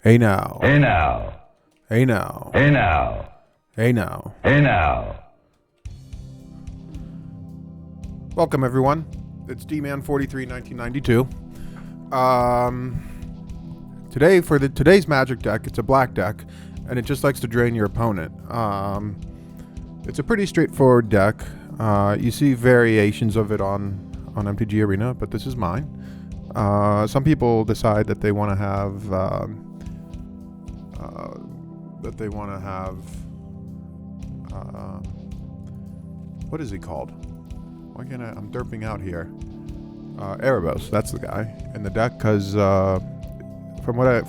Hey now. Hey now. Hey now. Hey now. Hey now. Hey now. Welcome everyone. It's D-Man43 1992. Today for today's Magic deck, it's a black deck, and it just likes to drain your opponent. It's a pretty straightforward deck. You see variations of it on MTG Arena, but this is mine. Some people decide that they want to have what is he called? Why can't I'm derping out here? Erebos, that's the guy in the deck, because from what I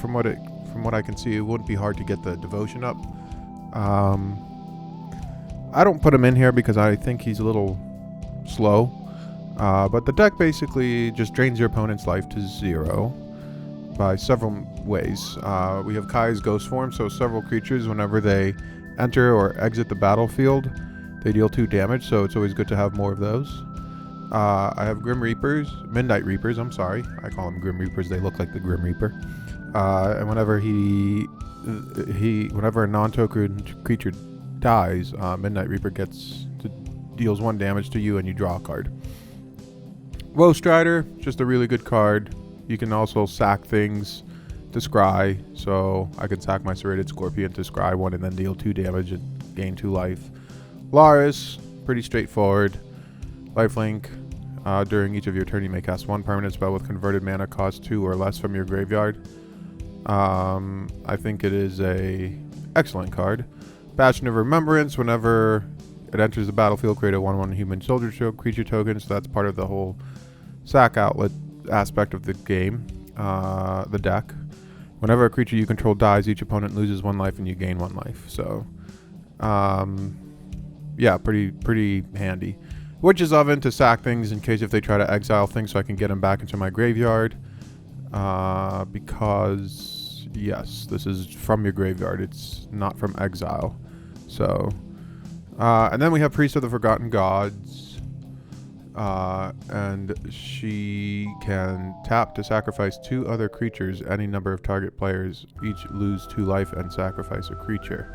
can see, it wouldn't be hard to get the devotion up. I don't put him in here because I think he's a little slow. But the deck basically just drains your opponent's life to 0 by several ways. We have Kai's Ghost Form, so several creatures, whenever they enter or exit the battlefield, they deal 2 damage, so it's always good to have more of those. I have Grim Reapers, Midnight Reapers, I'm sorry. I call them Grim Reapers, they look like the Grim Reaper. And whenever whenever a non-token creature dies, Midnight Reaper deals 1 damage to you and you draw a card. Woe Strider, just a really good card. You can also sack things to scry, so I could sack my Serrated Scorpion to scry 1 and then deal 2 damage and gain 2 life. Laris, pretty straightforward. Lifelink, during each of your turn you may cast 1 permanent spell with converted mana cost 2 or less from your graveyard. I think it is a excellent card. Bastion of Remembrance, whenever it enters the battlefield, create a 1/1 human soldier creature token, so that's part of the whole sack outlet aspect of the game, the deck. Whenever a creature you control dies, each opponent loses 1 life and you gain 1 life. So, yeah, pretty handy. Witch's Oven to sack things in case if they try to exile things, so I can get them back into my graveyard. Because, yes, this is from your graveyard. It's not from exile. So, and then we have Priest of the Forgotten Gods. And she can tap to sacrifice 2 other creatures. Any number of target players each lose 2 life and sacrifice a creature.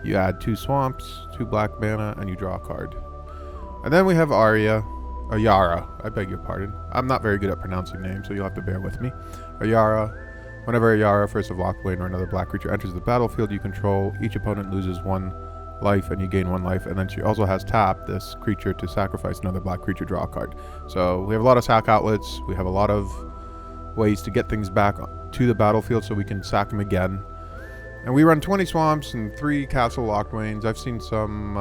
You add 2 swamps, 2 black mana, and you draw a card. And then we have Ayara, I beg your pardon. I'm not very good at pronouncing names, so you'll have to bear with me. Ayara. Whenever Ayara, first of Lockblade or another black creature enters the battlefield you control, each opponent loses 1 life and you gain 1 life. And then she also has tap this creature to sacrifice another black creature, draw a card. So we have a lot of sack outlets. We have a lot of ways to get things back to the battlefield so we can sack them again. And we run 20 swamps and 3 castle Lockwains. I've seen some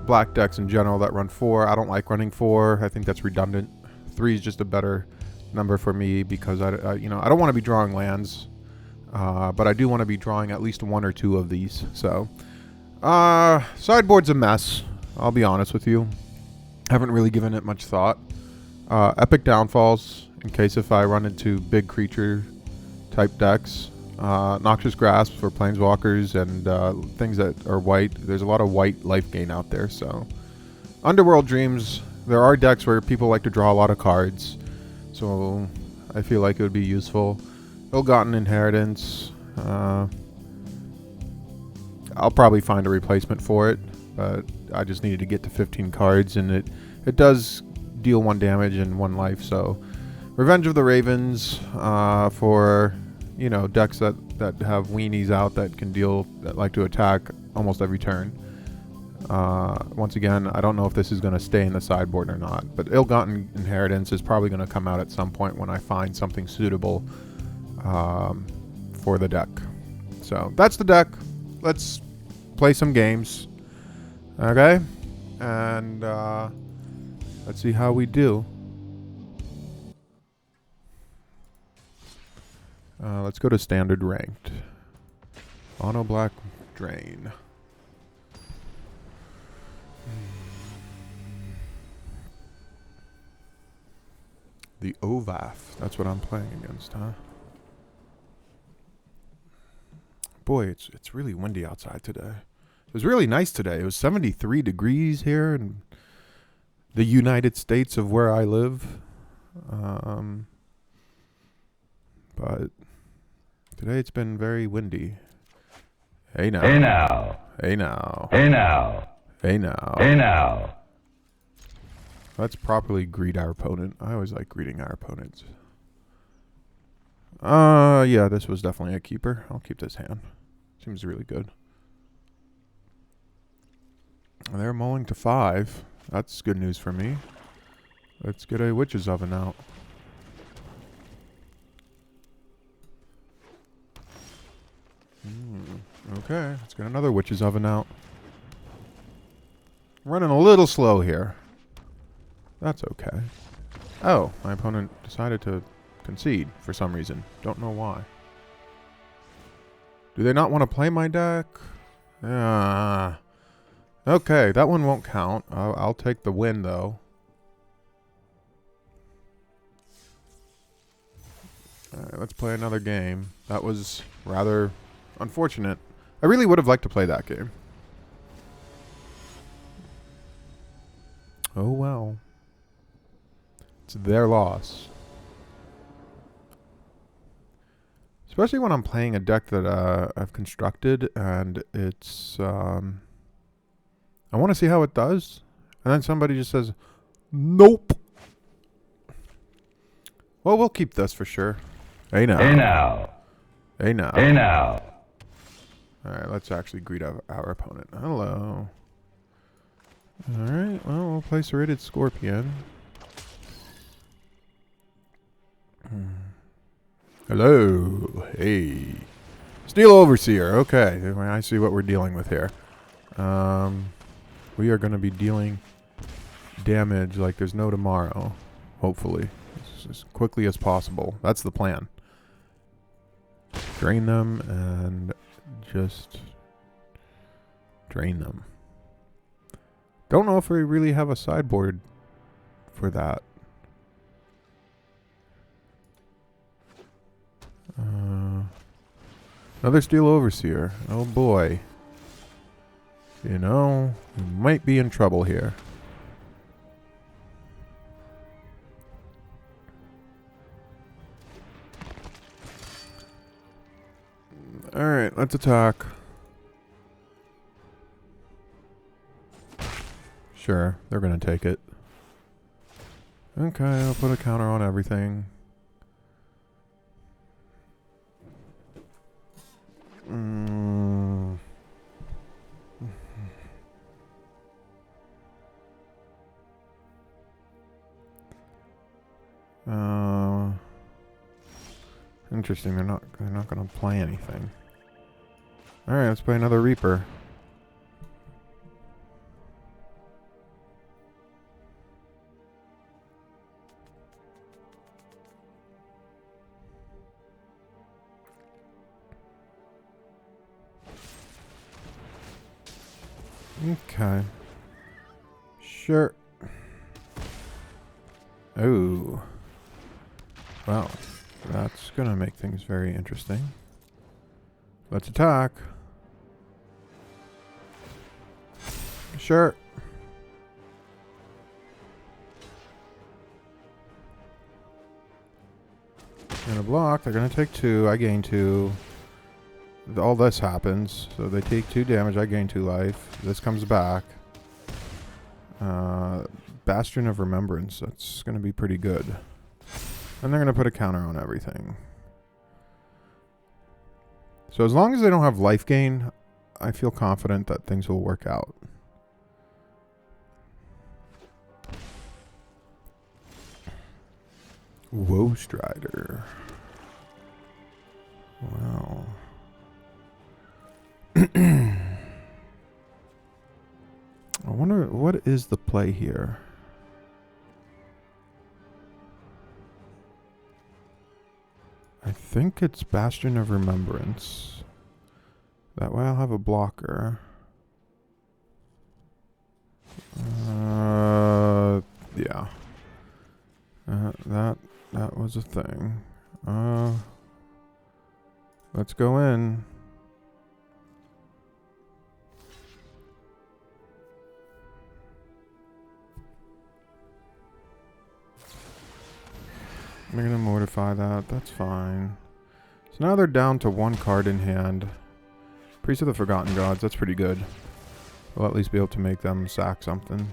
black decks in general that run 4. I don't like running 4. I think that's redundant. 3 is just a better number for me because I don't want to be drawing lands, but I do want to be drawing at least 1 or 2 of these. So, sideboard's a mess. I'll be honest with you. Haven't really given it much thought. Epic Downfalls in case if I run into big creature type decks. Noxious Grasp for planeswalkers and things that are white. There's a lot of white life gain out there. So, Underworld Dreams. There are decks where people like to draw a lot of cards. So, I feel like it would be useful. Ill-Gotten Inheritance. I'll probably find a replacement for it, but I just needed to get to 15 cards, and it does deal 1 damage and 1 life. So, Revenge of the Ravens for decks that have weenies out that like to attack almost every turn. Once again, I don't know if this is going to stay in the sideboard or not, but Ill-Gotten Inheritance is probably going to come out at some point when I find something suitable for the deck. So that's the deck. Let's play some games. Okay? And let's see how we do. Let's go to standard ranked. Mono black drain. The OVAF. That's what I'm playing against, huh? Boy, it's really windy outside today. It was really nice today. It was 73 degrees here in the United States of where I live. But Today it's been very windy. Hey now. Hey now. Hey now. Hey now. Hey now. Hey now. Let's properly greet our opponent. I always like greeting our opponents. Yeah, this was definitely a keeper. I'll keep this hand. Seems really good. They're mulling to 5. That's good news for me. Let's get a witch's oven out. Okay, let's get another witch's oven out. Running a little slow here. That's okay. Oh, my opponent decided to concede for some reason. Don't know why. Do they not want to play my deck? Okay, that one won't count. I'll take the win, though. Alright, let's play another game. That was rather unfortunate. I really would have liked to play that game. Oh well. It's their loss. Especially when I'm playing a deck that I've constructed and it's... I want to see how it does. And then somebody just says, nope. Well, we'll keep this for sure. Hey now. Hey now. Hey now. Hey now. Alright, let's actually greet our opponent. Hello. Alright, well, we'll play Serrated Scorpion. Hello. Hey. Steel Overseer. Okay, I see what we're dealing with here. We are going to be dealing damage like there's no tomorrow. Hopefully. As quickly as possible. That's the plan. Drain them and just drain them. Don't know if we really have a sideboard for that. Another Steel Overseer. Oh boy. You know, we might be in trouble here. Alright, let's attack. Sure, they're gonna take it. Okay, I'll put a counter on everything. Interesting, they're not gonna play anything. Alright, let's play another Reaper. Okay. Sure. Oh. Wow. That's gonna make things very interesting. Let's attack. Sure. Gonna block. They're gonna take 2. I gain 2. All this happens. So they take 2 damage. I gain 2 life. This comes back. Bastion of Remembrance. That's gonna be pretty good. And they're gonna put a counter on everything. So as long as they don't have life gain, I feel confident that things will work out. Woe Strider. Wow. I wonder what is the play here. I think it's Bastion of Remembrance. That way I'll have a blocker. Yeah. That was a thing. Let's go in. I'm gonna mortify that. That's fine. So now they're down to 1 card in hand. Priest of the Forgotten Gods, that's pretty good. We'll at least be able to make them sack something.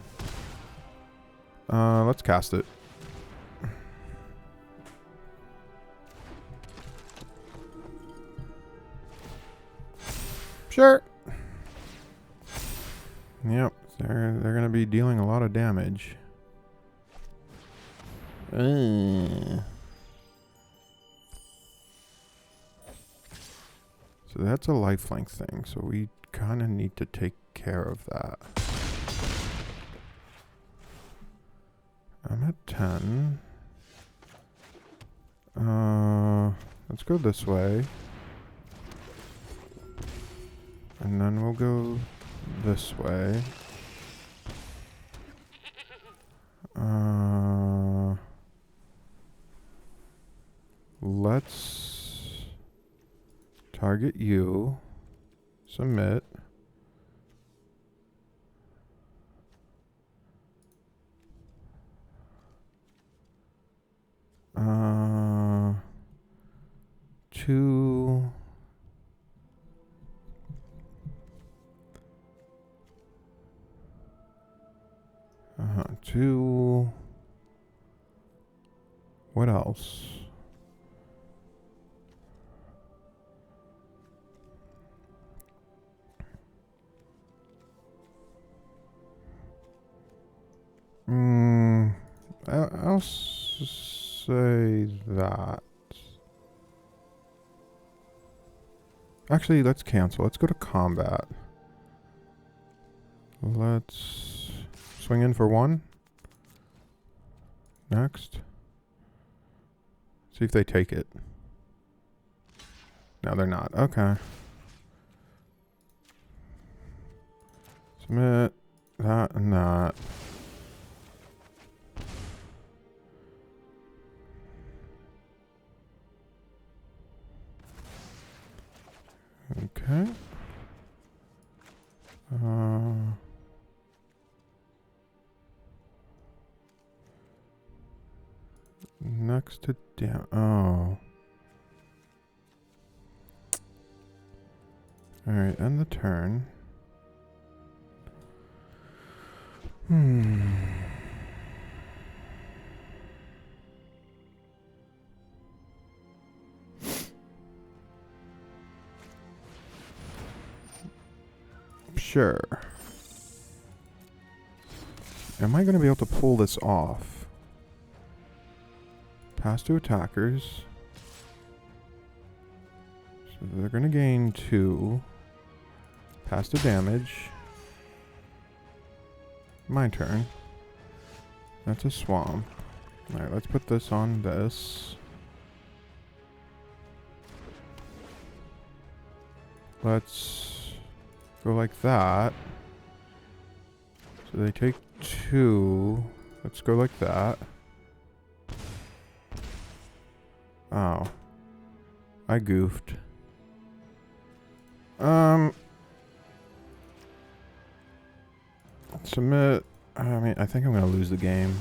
Let's cast it. Sure. Yep, they're gonna be dealing a lot of damage. So that's a lifelink thing, so we kind of need to take care of that. I'm at 10. Let's go this way. And then we'll go this way. Let's target you. Submit. Two. Two. What else? I'll say that. Actually, let's cancel. Let's go to combat. Let's swing in for 1. Next. See if they take it. No, they're not. Okay. Submit that and that. Okay. Next to oh. Alright, end the turn. Sure. Am I going to be able to pull this off? Pass to attackers. So they're going to gain 2. Pass to damage. My turn. That's a swamp. Alright, let's put this on this. Let's go like that. So they take 2. Let's go like that. Oh. I goofed. Submit. I mean, I think I'm going to lose the game.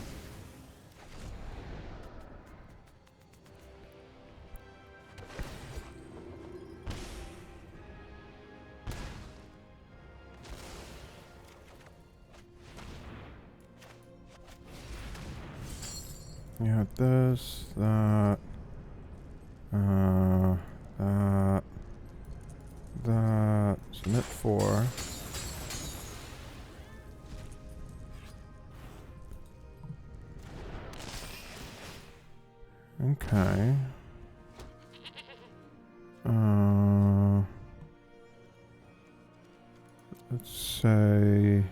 You have this, that, that, submit 4. Okay. Let's say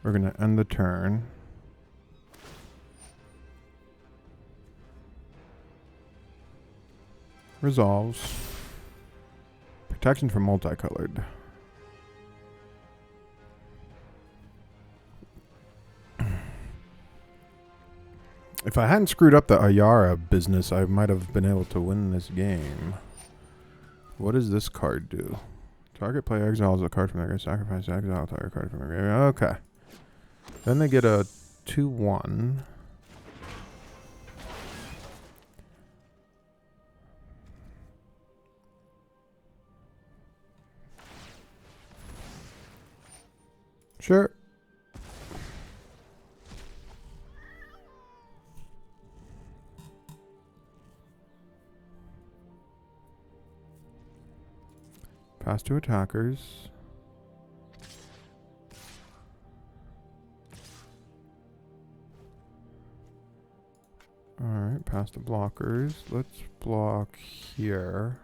we're going to end the turn. Resolves. Protection from multicolored. If I hadn't screwed up the Ayara business, I might have been able to win this game. What does this card do? Target player exiles a card from their grave. Sacrifice exile target card from their grave. Okay. Then they get a 2/1. Sure. Pass to attackers. Alright, pass to blockers. Let's block here.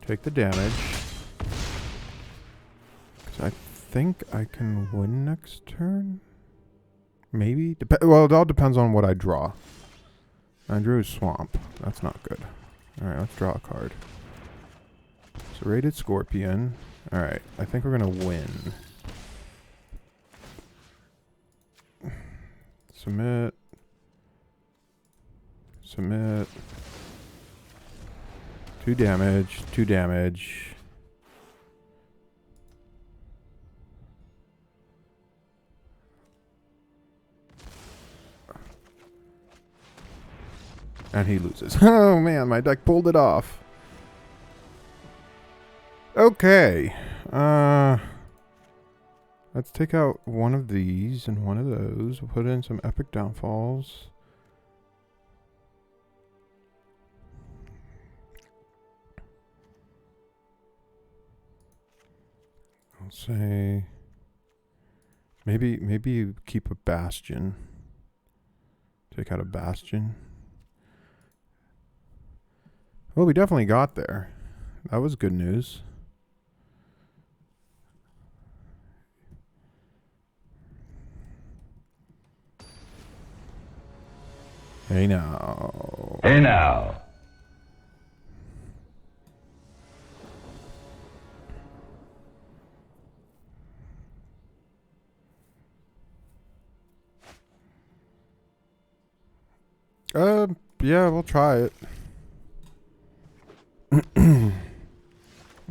Take the damage. Because I think I can win next turn? Maybe? Well, it all depends on what I draw. I drew a swamp. That's not good. Alright, let's draw a card. Serrated Scorpion. Alright, I think we're going to win. Submit. Submit. 2 damage. 2 damage. And he loses. Oh man, my deck pulled it off. Okay. Let's take out one of these and one of those. We'll put in some epic downfalls. I'll say maybe keep a bastion. Take out a bastion. Well, we definitely got there. That was good news. Hey now. Hey now. Yeah, we'll try it.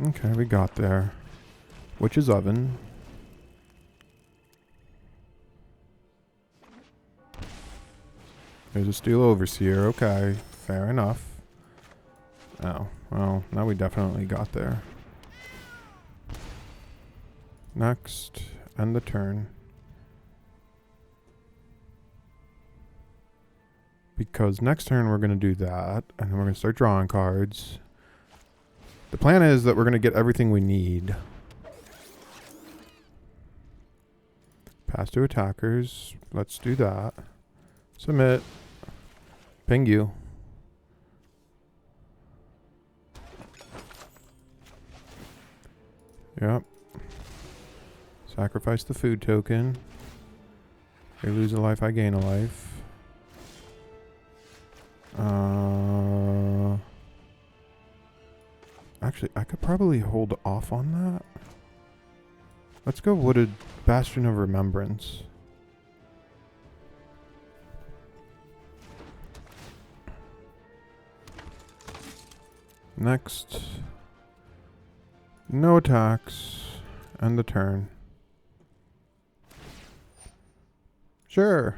Okay, we got there. Witch's Oven. There's a Steel Overseer. Okay, fair enough. Oh, well, now we definitely got there. Next, end the turn. Because next turn we're going to do that, and then we're going to start drawing cards. The plan is that we're going to get everything we need. Pass to attackers. Let's do that. Submit. Ping you. Yep. Sacrifice the food token. They lose a life, I gain a life. Actually, I could probably hold off on that. Let's go Wooded Bastion of Remembrance. Next. No attacks. End the turn. Sure.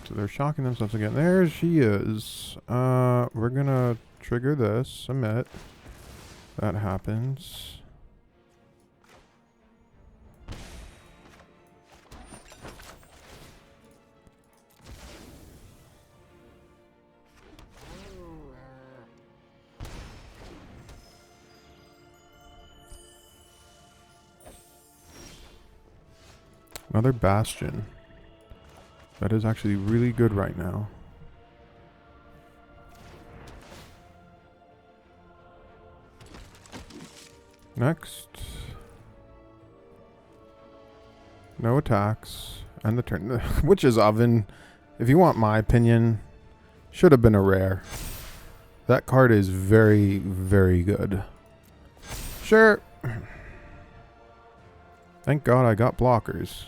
So they're shocking themselves again. There she is. We're gonna trigger this. Submit. That happens. Another Bastion. That is actually really good right now. Next. No attacks. End the turn. Witch's Oven, if you want my opinion, should have been a rare. That card is very, very good. Sure. Thank God I got blockers.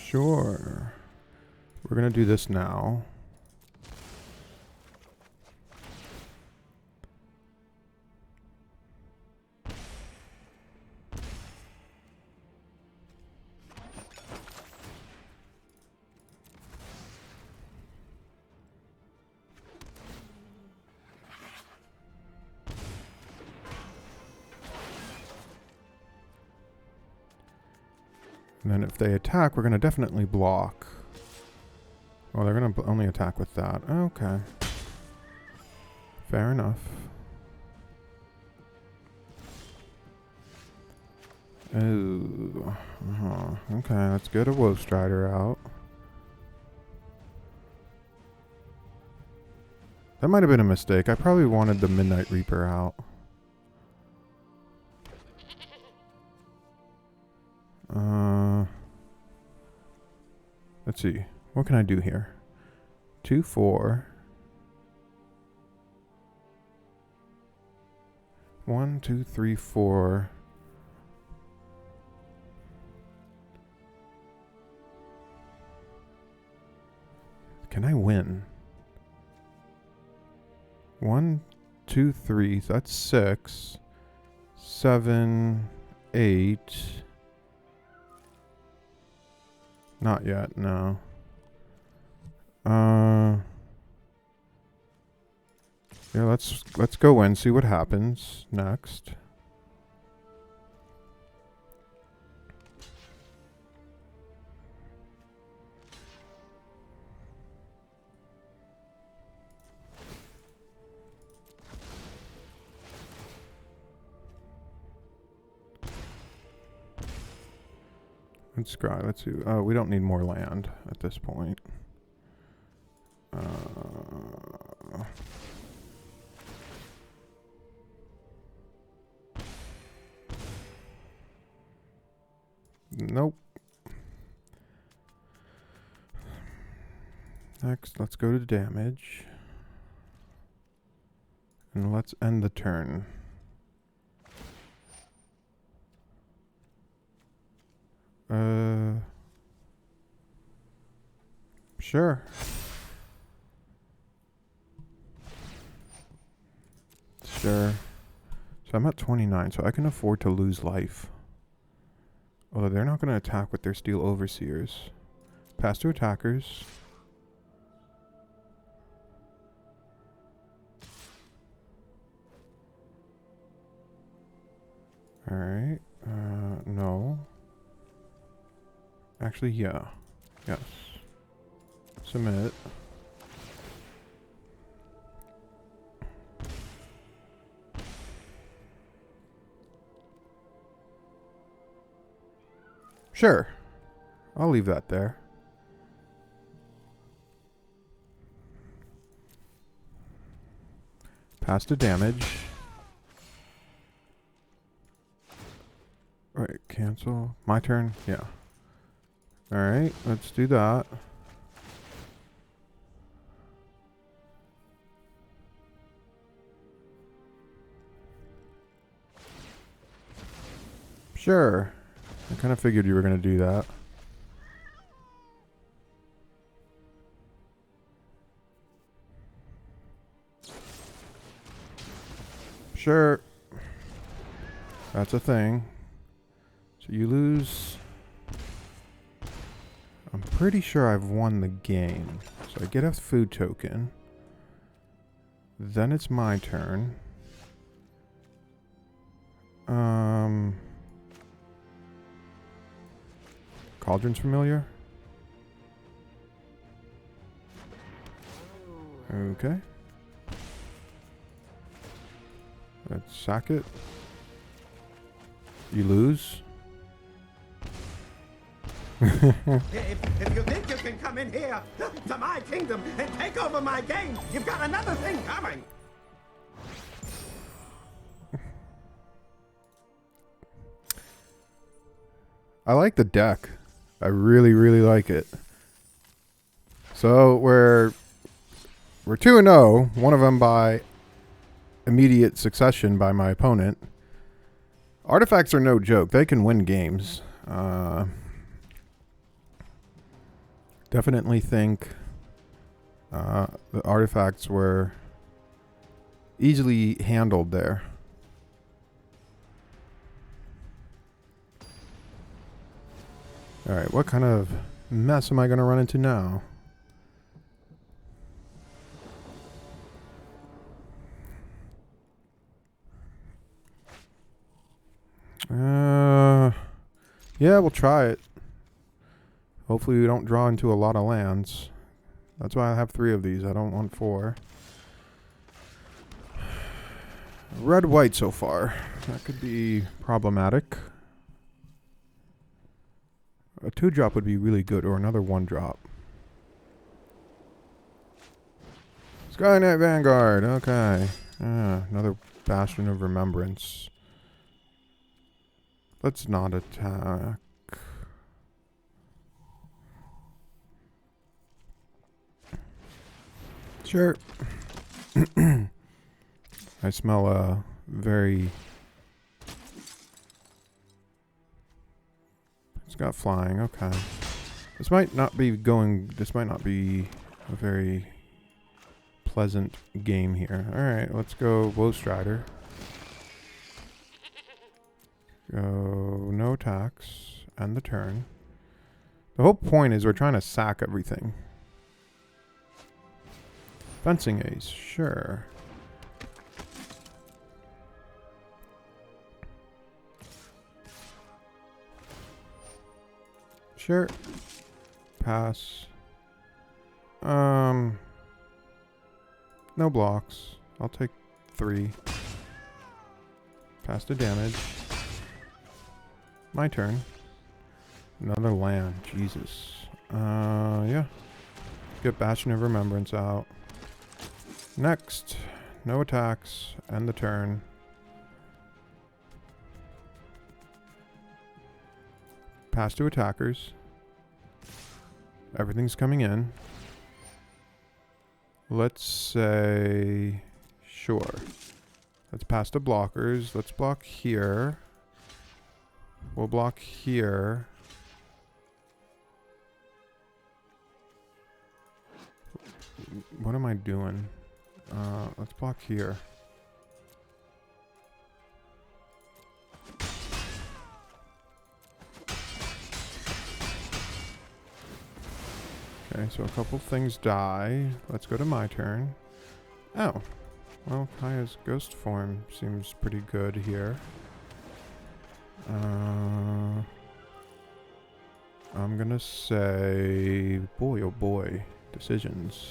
Sure. We're going to do this now. And then if they attack, we're going to definitely block. Well, they're going to only attack with that. Okay. Fair enough. Ooh. Okay, let's get a Wolf Strider out. That might have been a mistake. I probably wanted the Midnight Reaper out. Let's see. What can I do here? 2, 4. 1, 2, 3, 4. Can I win? 1, 2, 3. So that's 6. 7, 8. Not yet, no. Yeah, let's go in, see what happens next. Let's see. We don't need more land at this point. Nope. Next, let's go to damage. And let's end the turn. Sure. Sure. So I'm at 29, so I can afford to lose life. Although they're not going to attack with their Steel Overseers. Pass to attackers. Alright. No. Actually, yeah. Yes. Submit. Sure. I'll leave that there. Pass to damage. Alright, cancel. My turn? Yeah. Alright, let's do that. Sure. I kind of figured you were going to do that. Sure. That's a thing. So you lose. I'm pretty sure I've won the game. So I get a food token. Then it's my turn. Cauldron's familiar? Okay. Let's sack it. You lose. If you think you can come in here to my kingdom and take over my game, you've got another thing coming. I like the deck. I really, really like it. So we're 2-0. One of them by immediate succession by my opponent. Artifacts are no joke. They can win games. Definitely think the artifacts were easily handled there. Alright, what kind of mess am I going to run into now? Yeah, we'll try it. Hopefully we don't draw into a lot of lands. That's why I have 3 of these. I don't want 4. Red-white so far. That could be problematic. A 2-drop would be really good, or another 1-drop. Skynet Vanguard. Okay. Another Bastion of Remembrance. Let's not attack. Sure. I smell a very... It's got flying, okay. This might not be a very pleasant game here. Alright, let's go Woe Strider. Go no attacks, end the turn. The whole point is we're trying to sack everything. Fencing Ace, sure. Sure. Pass. No blocks. I'll take 3. Pass to damage. My turn. Another land. Jesus. Yeah. Get Bastion of Remembrance out. Next. No attacks. End the turn. Pass to attackers. Everything's coming in. Let's say... Sure. Let's pass to blockers. Let's block here. We'll block here. What am I doing? Let's block here. Okay, so a couple things die. Let's go to my turn. Oh. Well, Kaya's ghost form seems pretty good here. I'm gonna say... Boy, oh boy. Decisions.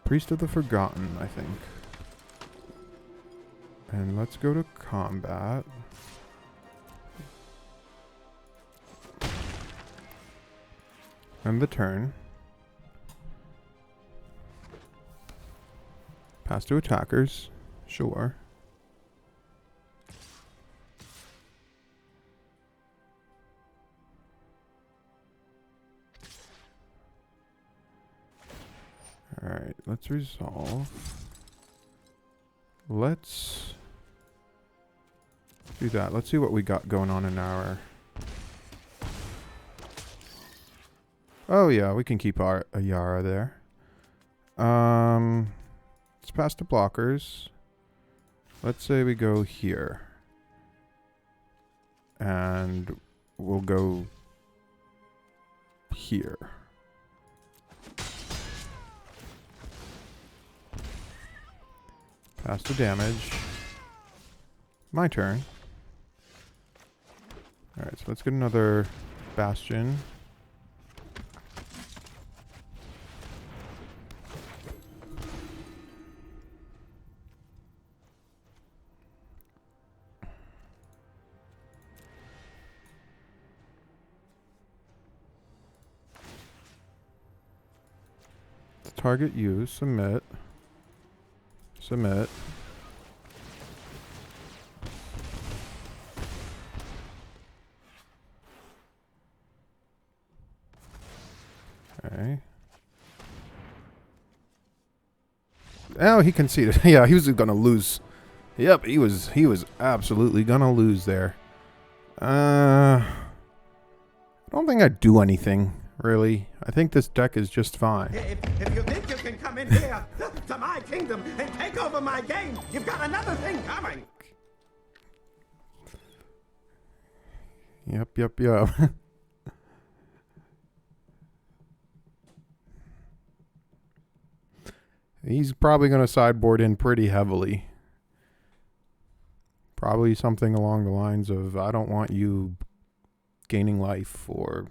Priest of the Forgotten, I think. And let's go to combat. End the turn. Pass to attackers. Sure. Alright, let's resolve. Let's do that. Let's see what we got going on in our... Oh yeah, we can keep our Ayara there. Let's pass to blockers. Let's say we go here. And we'll go here. Pass to damage. My turn. Alright, so let's get another Bastion. Target you, submit. Submit. Okay. Oh, he conceded. Yeah, he was gonna lose. Yep, he was absolutely gonna lose there. I don't think I'd do anything, really. I think this deck is just fine. If you think you can come in here to my kingdom and take over my game, you've got another thing coming. Yep. He's probably going to sideboard in pretty heavily. Probably something along the lines of, I don't want you gaining life, or...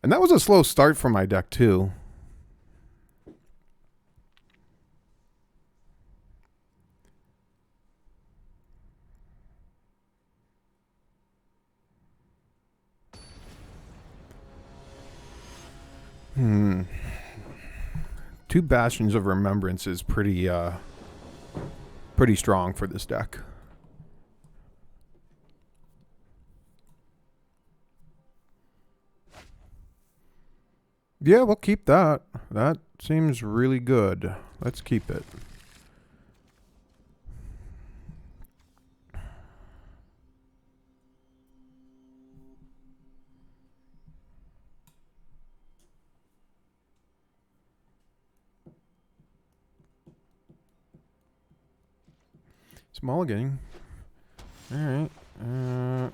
And that was a slow start for my deck, too. Two Bastions of Remembrance is pretty strong for this deck. Yeah, we'll keep that. That seems really good. Let's keep it. It's mulliganing. Alright.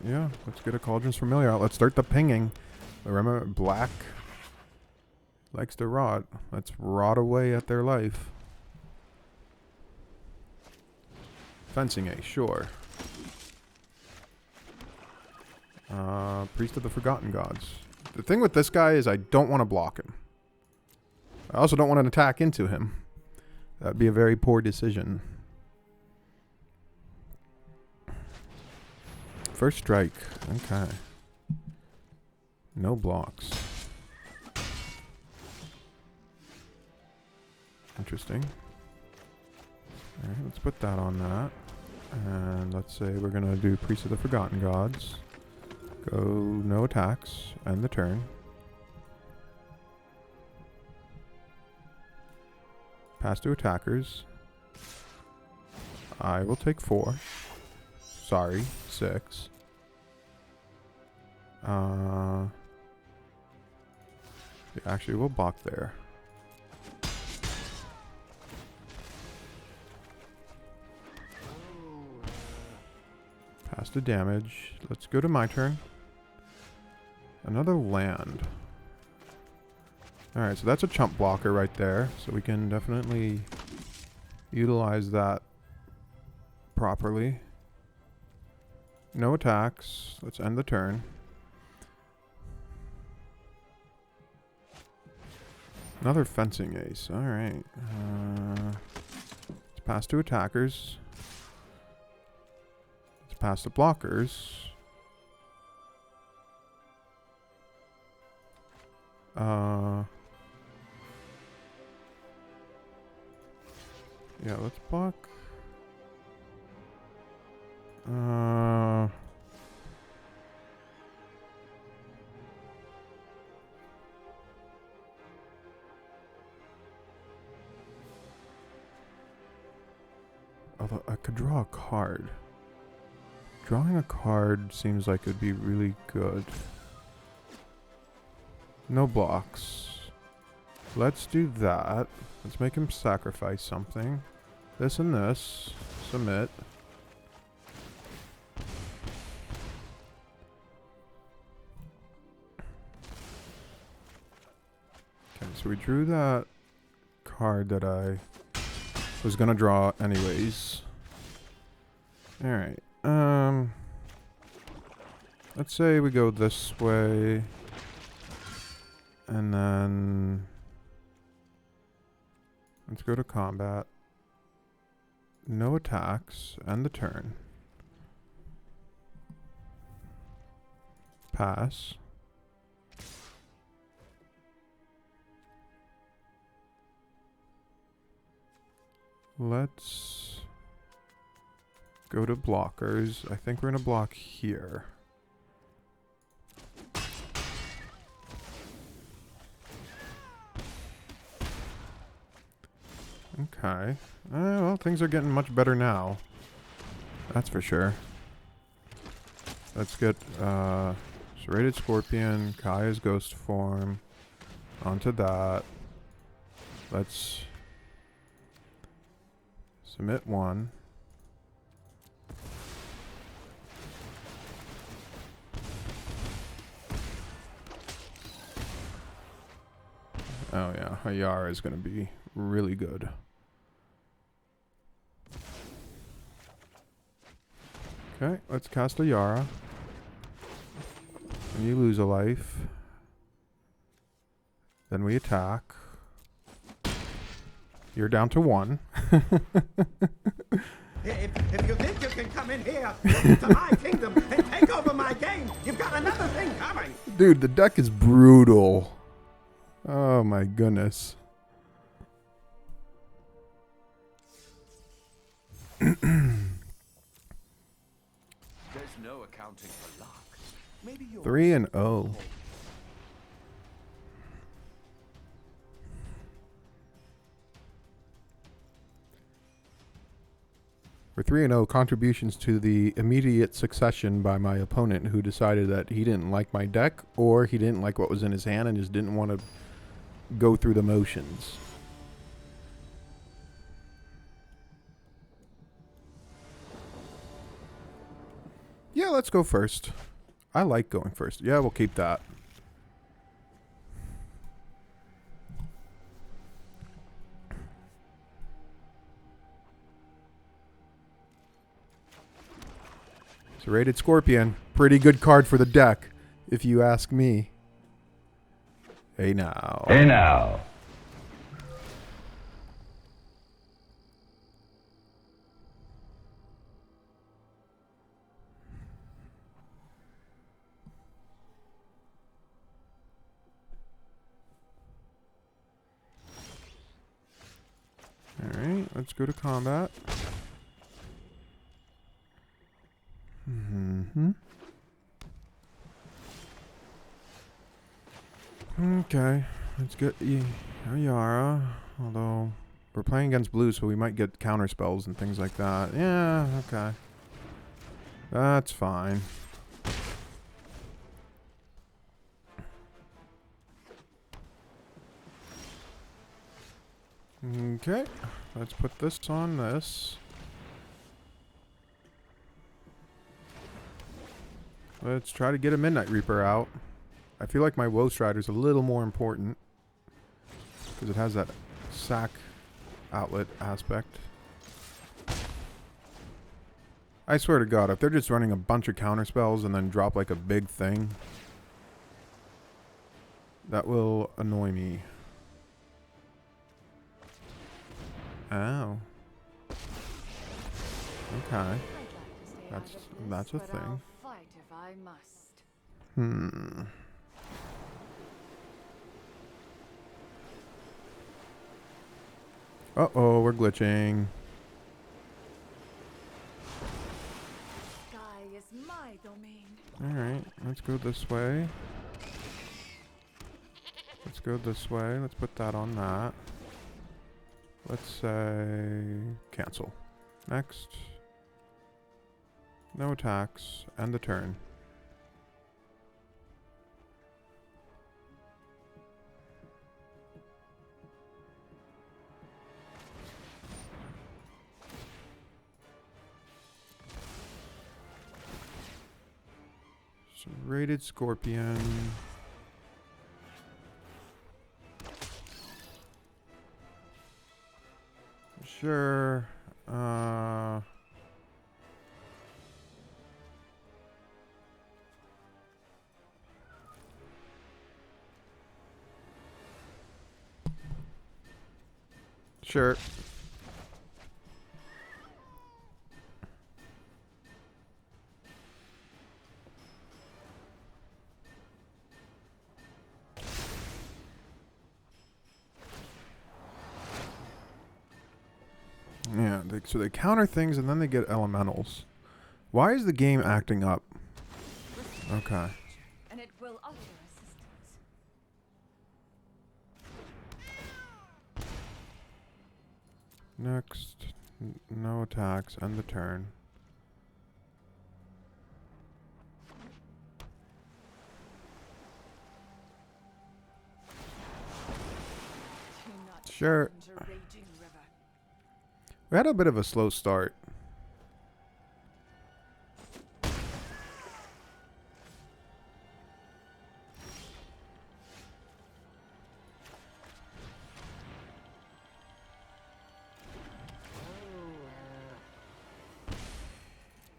Yeah, let's get a Cauldron's Familiar out. Let's start the pinging. Remember, black likes to rot. Let's rot away at their life. Fencing Ace, sure. Priest of the Forgotten Gods. The thing with this guy is I don't want to block him. I also don't want to attack into him. That'd be a very poor decision. First strike. Okay. No blocks. Interesting. Alright, let's put that on that. And let's say we're going to do Priest of the Forgotten Gods. Go no attacks. End the turn. Pass to attackers. I will take 4. Sorry, 6. Actually, we'll block there. Pass to damage. Let's go to my turn. Another land. Alright, so that's a chump blocker right there. So we can definitely utilize that properly. No attacks. Let's end the turn. Another Fencing Ace. Alright. Let's pass to attackers. Let's pass to blockers. Yeah, let's block. Although I could draw a card. Drawing a card seems like it'd be really good. No blocks. Let's do that. Let's make him sacrifice something. This and this. Submit. Okay, so we drew that card that I was gonna draw anyways. Alright. Let's say we go this way. And then let's go to combat. No attacks. End the turn. Pass. Let's go to blockers. I think we're going to block here. Okay. Well, things are getting much better now. That's for sure. Let's get Serrated Scorpion, Kaya's Ghost Form onto that. Let's submit 1. Oh yeah, Hayara is going to be really good. Okay, let's cast a Yara. And you lose a life. Then we attack. You're down to 1. If you think you can come in here to my kingdom and take over my game, you've got another thing coming. Dude, the deck is brutal. Oh my goodness. There's no accounting for luck. Maybe you're 3-0. For 3-0, contributions to the immediate succession by my opponent, who decided that he didn't like my deck, or he didn't like what was in his hand and just didn't want to go through the motions. Yeah, let's go first. I like going first. Yeah, we'll keep that. Serrated Scorpion. Pretty good card for the deck, if you ask me. Hey now. Hey now. Alright, let's go to combat. Okay, let's get Yara. Although we're playing against blue, so we might get counter spells and things like that. Yeah, okay. That's fine. Okay, let's put this on this. Let's try to get a Midnight Reaper out. I feel like my Woe Strider's a little more important because it has that sack outlet aspect. I swear to God, if they're just running a bunch of counter spells and then drop like a big thing, that will annoy me. Oh. Okay. That's a thing. Fight if I must. Uh-oh, we're glitching. Sky is my domain. Alright, let's go this way. Let's go this way. Let's put that on that. Let's say cancel. Next. No attacks. End the turn. Serrated Scorpion. Sure. Sure. Yeah, so they counter things and then they get elementals. Why is the game acting up? Okay. And it will utter assistance. Next. No attacks. End the turn. Do not Sure. challenge a raging river. We had a bit of a slow start.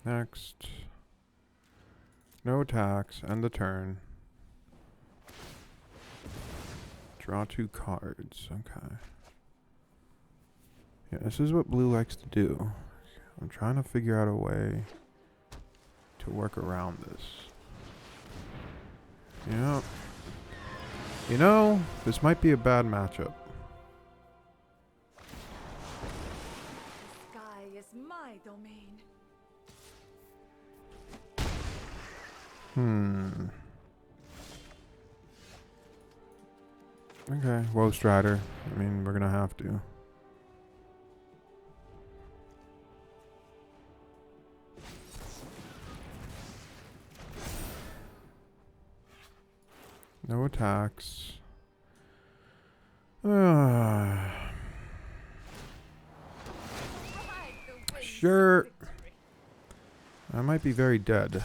Next. No attacks. End the turn. Draw 2 cards. Okay. Yeah, this is what blue likes to do. I'm trying to figure out a way to work around this. Yeah. You know, this might be a bad matchup. The sky is my domain. Okay, Woe Strider. I mean, we're gonna have to. No attacks. Sure. I might be very dead.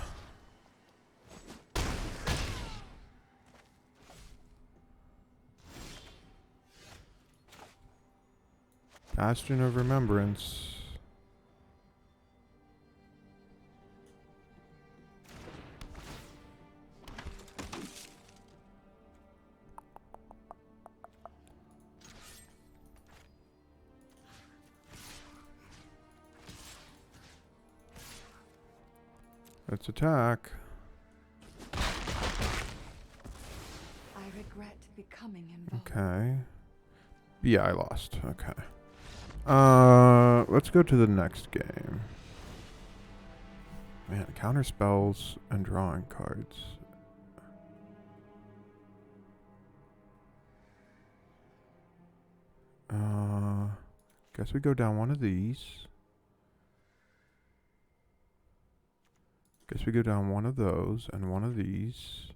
Bastion of Remembrance. Let's attack. I regret becoming involved. Okay. Yeah, I lost. Okay. Let's go to the next game. Man, counter spells and drawing cards. Guess we go down one of these. Guess we go down one of those and one of these.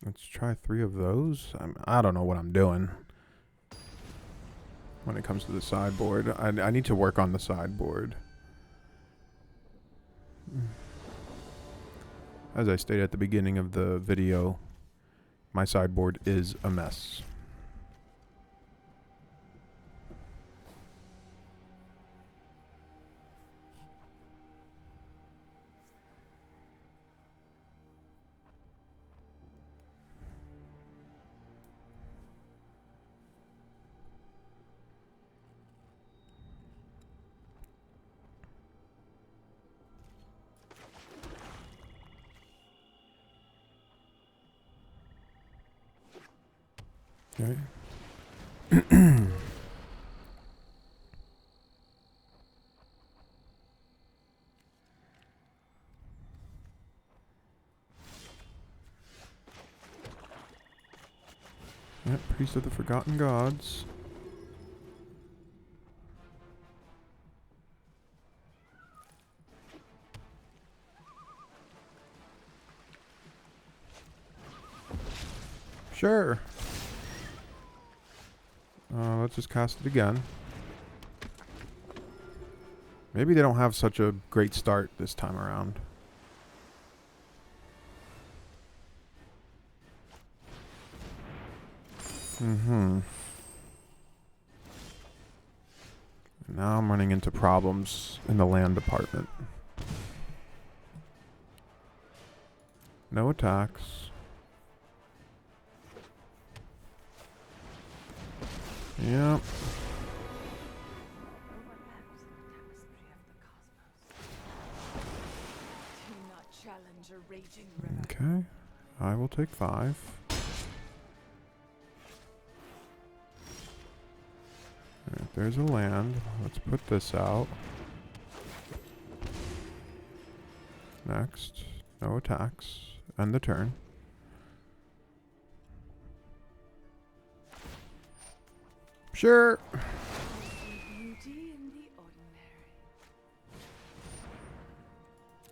Let's try 3 of those. I don't know what I'm doing when it comes to the sideboard. I need to work on the sideboard. As I stated at the beginning of the video, my sideboard is a mess. Okay. Yep, Priest of the Forgotten Gods. Sure. Let's just cast it again. Maybe they don't have such a great start this time around. Now I'm running into problems in the land department. No attacks. Yep. Do not challenge a raging river. Okay. I will take 5. Alright, there's a land. Let's put this out. Next. No attacks. End the turn. Sure. Beauty in the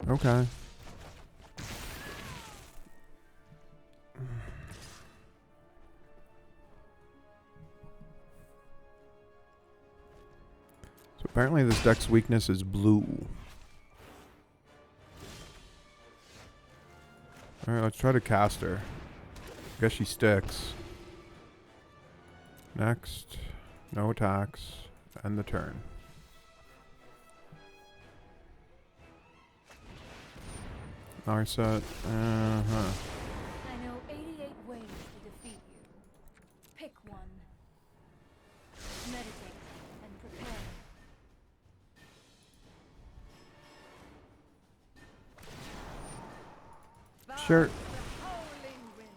ordinary. Okay. So Apparently this deck's weakness is blue. Alright, let's try to cast her. Guess she sticks. Next. No attacks. End the turn. Narset. I know 88 ways to defeat you. Pick one. Meditate and prepare. Sure. The howling winds.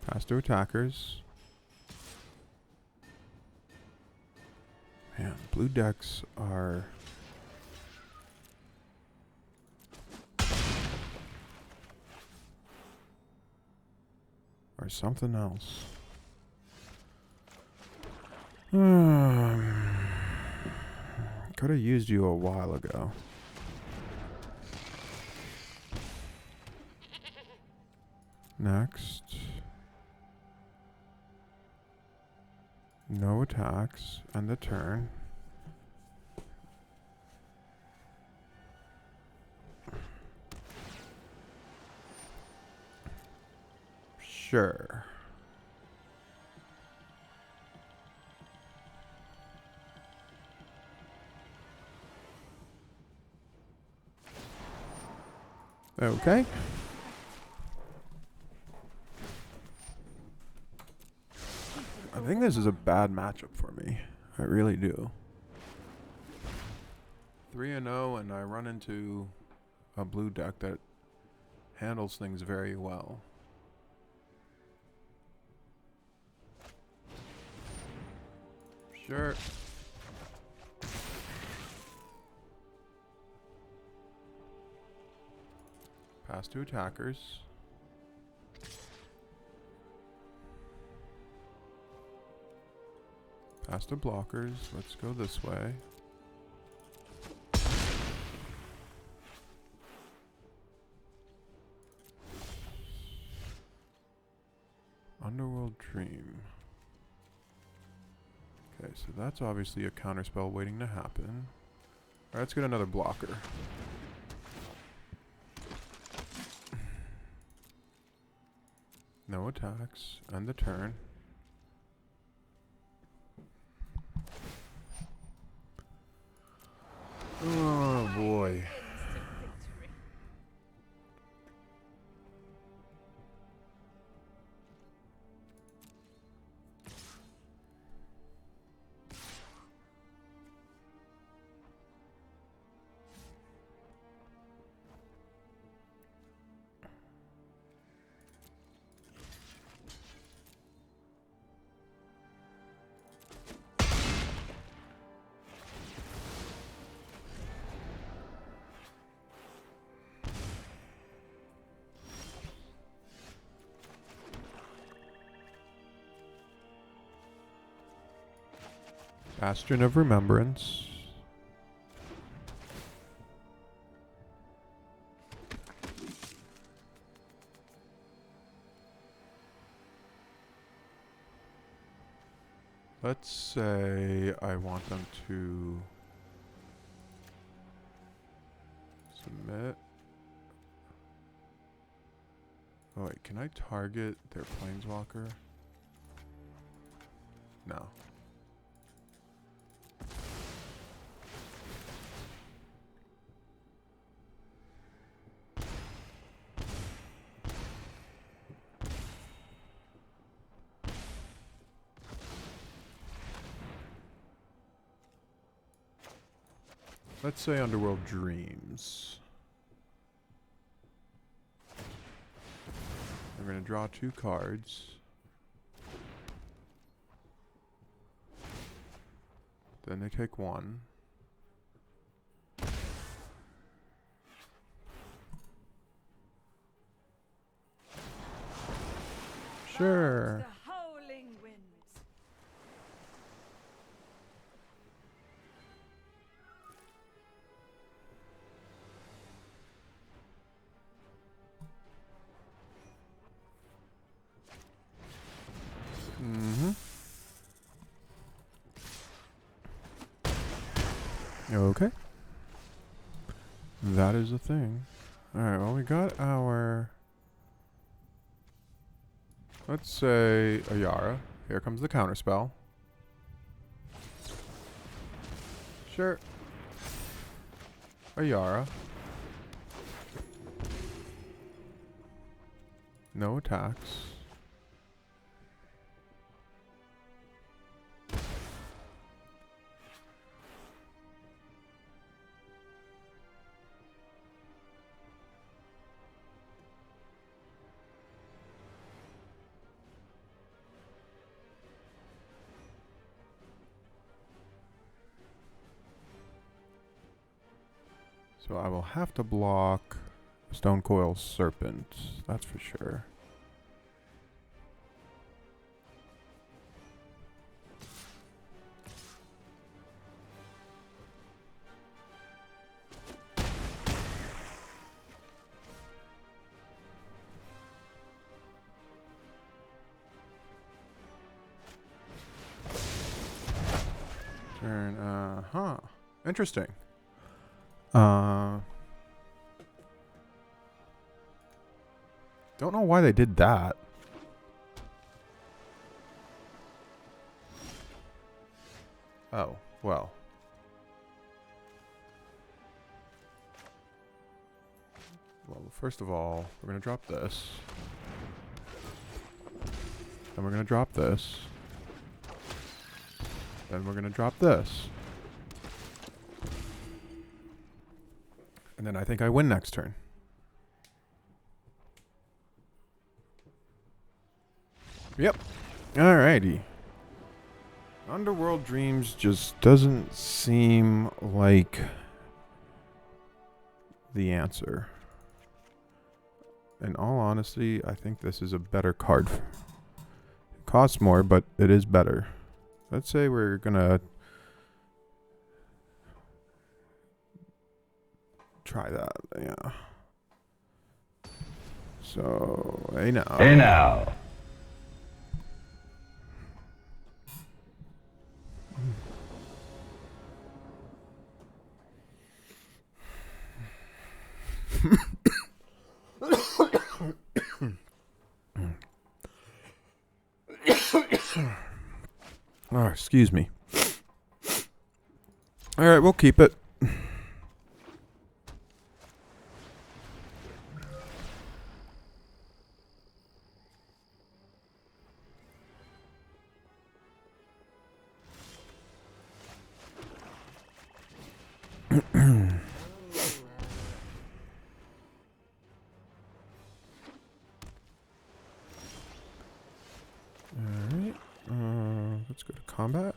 Pass to attackers. Man, blue decks are... or something else. Could have used you a while ago. Next. No attacks. End the turn. Sure. Okay. I think this is a bad matchup for me. I really do. 3-0, and I run into a blue deck that handles things very well. Sure. Pass to attackers. Pass to blockers. Let's go this way. Underworld Dream. Okay, so that's obviously a counterspell waiting to happen. Alright, let's get another blocker. No attacks. End the turn. Oh boy. Bastion of Remembrance. Let's say I want them to submit. Oh wait, can I target their planeswalker? No. Let's say Underworld Dreams. I'm going to draw 2 cards. Then they take 1. Sure. The howling winds. Mm-hmm. Okay. That is a thing. Alright, well, we got our... Let's say a Yara. Here comes the counterspell. Sure. A Yara. No attacks. So I will have to block Stone Coil Serpent. That's for sure. Turn, interesting. Don't know why they did that. Oh, well. Well, first of all, we're going to drop this. Then we're going to drop this. Then we're going to drop this. And then I think I win next turn. Yep. Alrighty. Underworld Dreams just doesn't seem like the answer. In all honesty, I think this is a better card. It costs more, but it is better. Let's say we're gonna try that, yeah. So, hey now. Hey now. Oh, excuse me. Alright, we'll keep it. Alright, let's go to combat.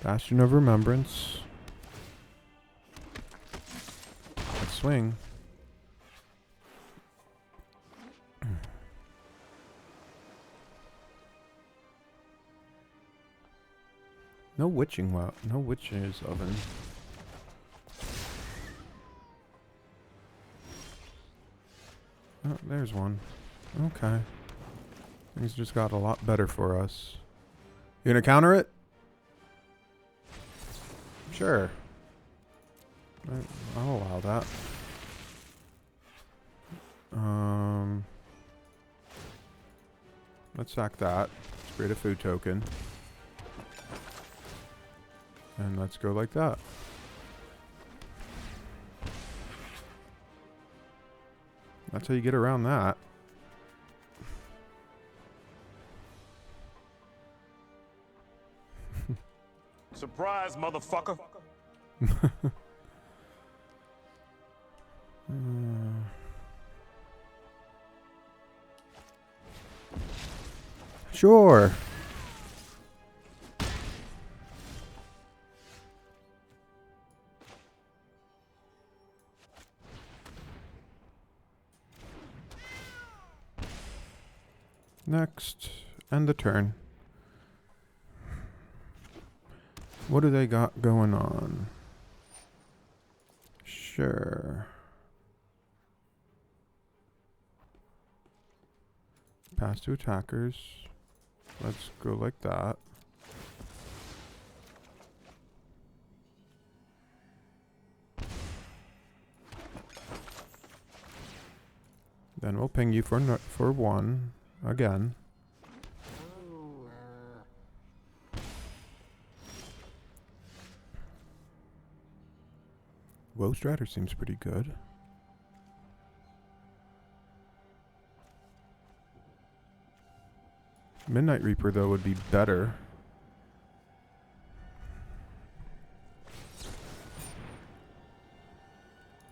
Bastion of Remembrance. Let's swing. No witching well. No witch's oven. Oh, there's one. Okay. Things just got a lot better for us. You gonna counter it? Sure. I'll allow that. Let's sack that. Let's create a food token. And let's go like that. That's how you get around that. Surprise, motherfucker. Sure. Next, end the turn. What do they got going on? Sure. Pass to attackers. Let's go like that. Then we'll ping you for 1 again. Woe Strider seems pretty good. Midnight Reaper, though, would be better.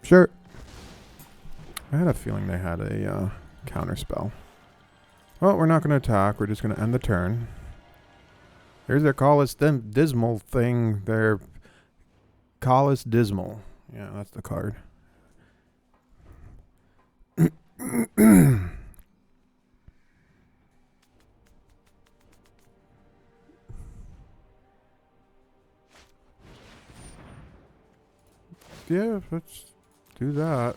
Sure. I had a feeling they had a counter spell. Well, we're not going to attack. We're just going to end the turn. Here's their Callous Dismal thing. Their Callous Dismal. Yeah, that's the card. Yeah, let's do that.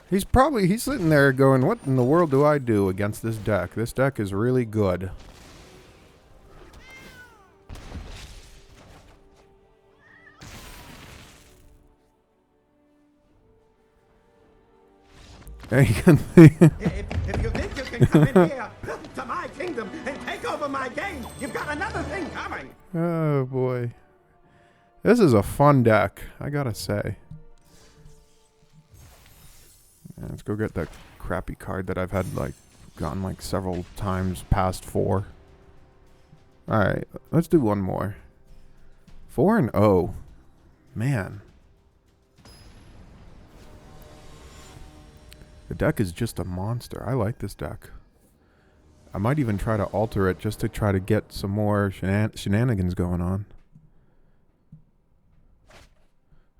He's sitting there going, what in the world do I do against this deck? This deck is really good. If you think you can come in here to my kingdom and take over my game, you've got another thing coming. Oh boy. This is a fun deck, I gotta say. Let's go get that crappy card that I've had gotten several times past 4. Alright, let's do one more. 4 and 0. Man. The deck is just a monster. I like this deck. I might even try to alter it just to try to get some more shenanigans going on.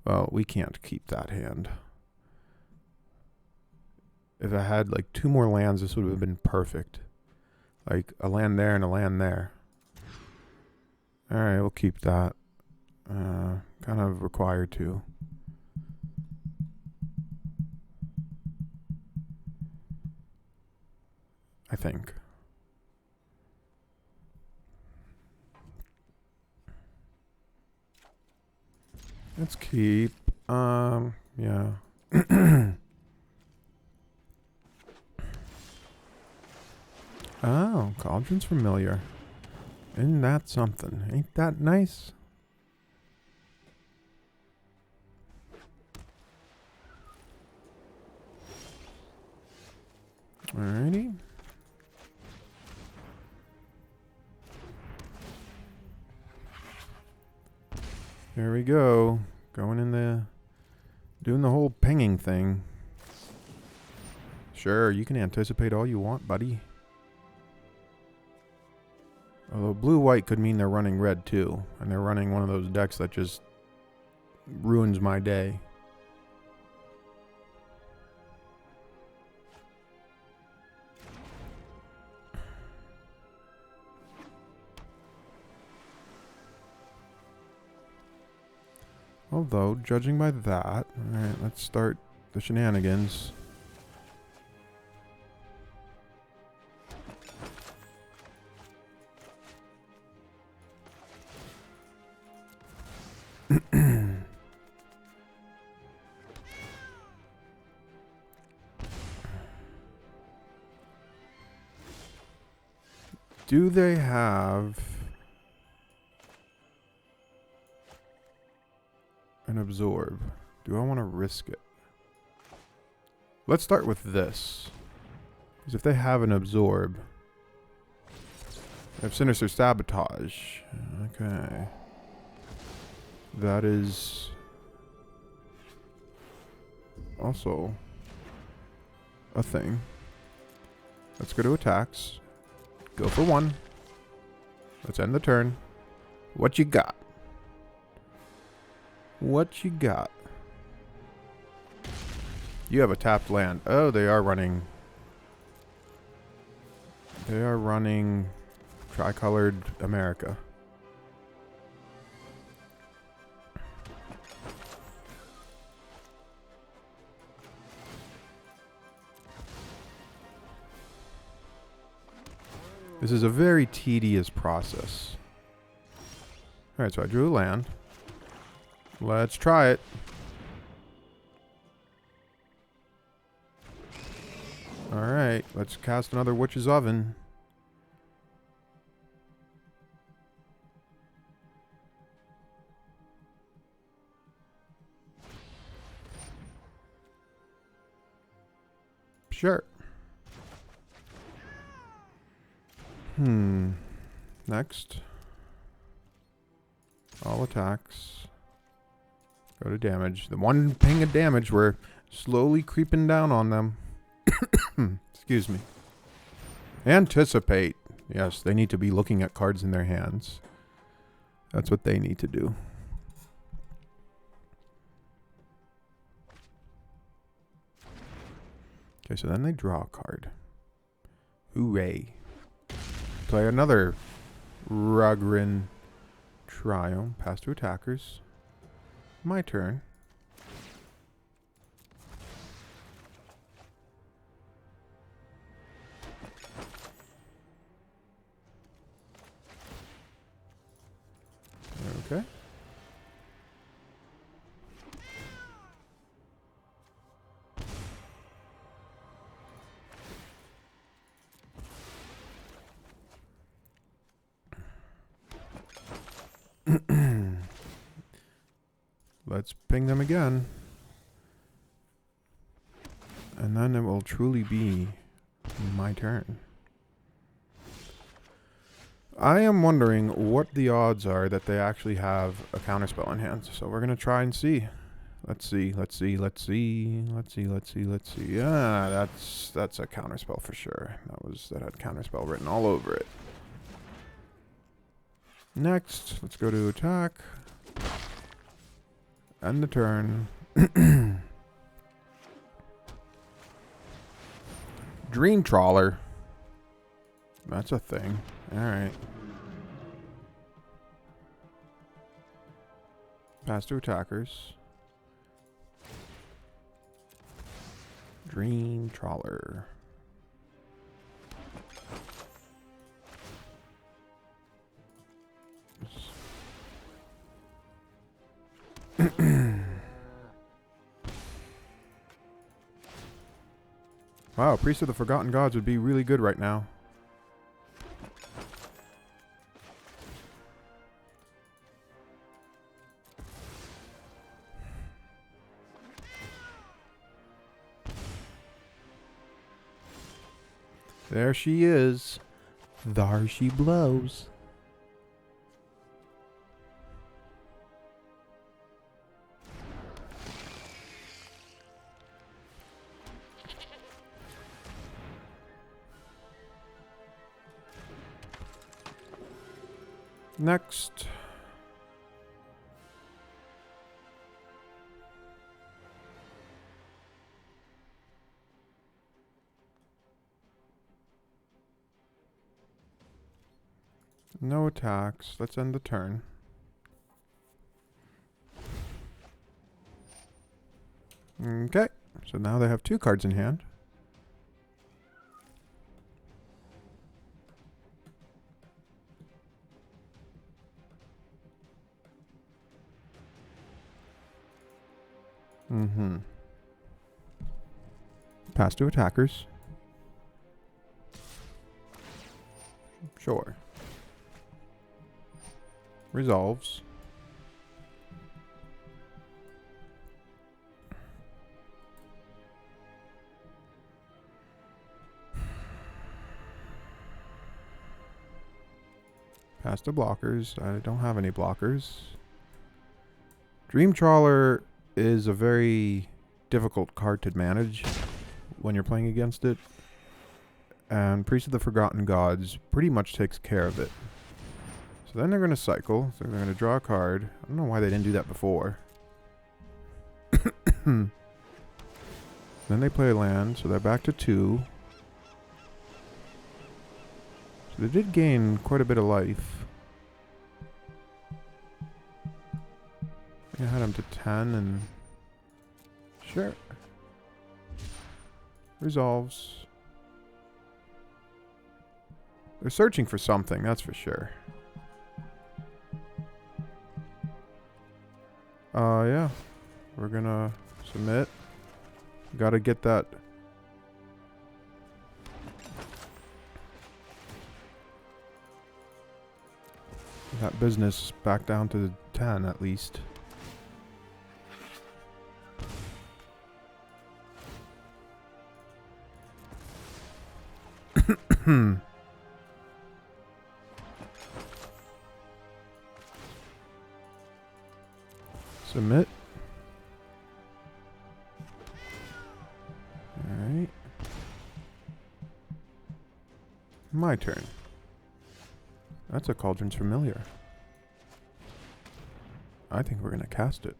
Well, we can't keep that hand. If I had 2 more lands, this would have been perfect. Like a land there and a land there. Alright, we'll keep that. Kind of required to. I think. Let's keep, yeah. Oh, Cauldron's familiar. Isn't that something? Ain't that nice? Alrighty. There we go. Going in doing the whole pinging thing. Sure, you can anticipate all you want, buddy. Although blue-white could mean they're running red too. And they're running one of those decks that just ruins my day. Although, judging by that, alright, let's start the shenanigans. Do they have an absorb? Do I want to risk it? Let's start with this. Because if they have an absorb, they have Sinister Sabotage. Okay. That is also a thing. Let's go to attacks. Go for 1. Let's end the turn. What you got? What you got? You have a tapped land. Oh, they are running. They are running Tricolored America. This is a very tedious process. Alright, so I drew a land. Let's try it. Alright, let's cast another Witch's Oven. Sure. Next. All attacks. Go to damage. The one ping of damage, we're slowly creeping down on them. Excuse me. Anticipate. Yes, they need to be looking at cards in their hands. That's what they need to do. Okay, so then they draw a card. Hooray. Play another Rugrin Triumph. Pass to attackers. My turn. Okay. Let's ping them again. And then it will truly be my turn. I am wondering what the odds are that they actually have a counterspell in hand. So we're going to try and see. Let's see. Yeah, that's a counterspell for sure. That had counterspell written all over it. Next, let's go to attack. End the turn. Dream Trawler. That's a thing. Alright. Pass to attackers. Dream Trawler. Wow, Priest of the Forgotten Gods would be really good right now. There she is. There she blows. Next. No attacks. Let's end the turn. Okay. So now they have 2 cards in hand. Pass to attackers. Sure. Resolves. Pass to blockers. I don't have any blockers. Dream Trawler is a very difficult card to manage when you're playing against it. And Priest of the Forgotten Gods pretty much takes care of it. So then they're going to cycle. So they're going to draw a card. I don't know why they didn't do that before. Then they play a land, so they're back to 2. So they did gain quite a bit of life. I had them to 10 and... Sure. Resolves. They're searching for something, that's for sure. Yeah. We're gonna submit. Gotta get that. That business back down to 10 at least. Submit. Alright. My turn. That's a Cauldron's Familiar. I think we're gonna cast it.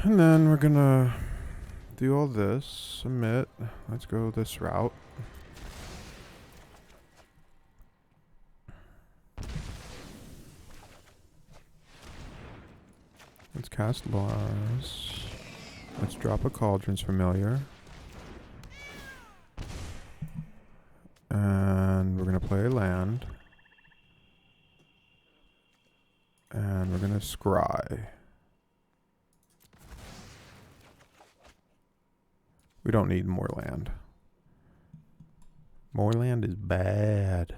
And then we're gonna do all this. Submit. Let's go this route. Let's cast Laws. Let's drop a Cauldron's Familiar. And we're going to play a land. And we're going to scry. We don't need more land. More land is bad.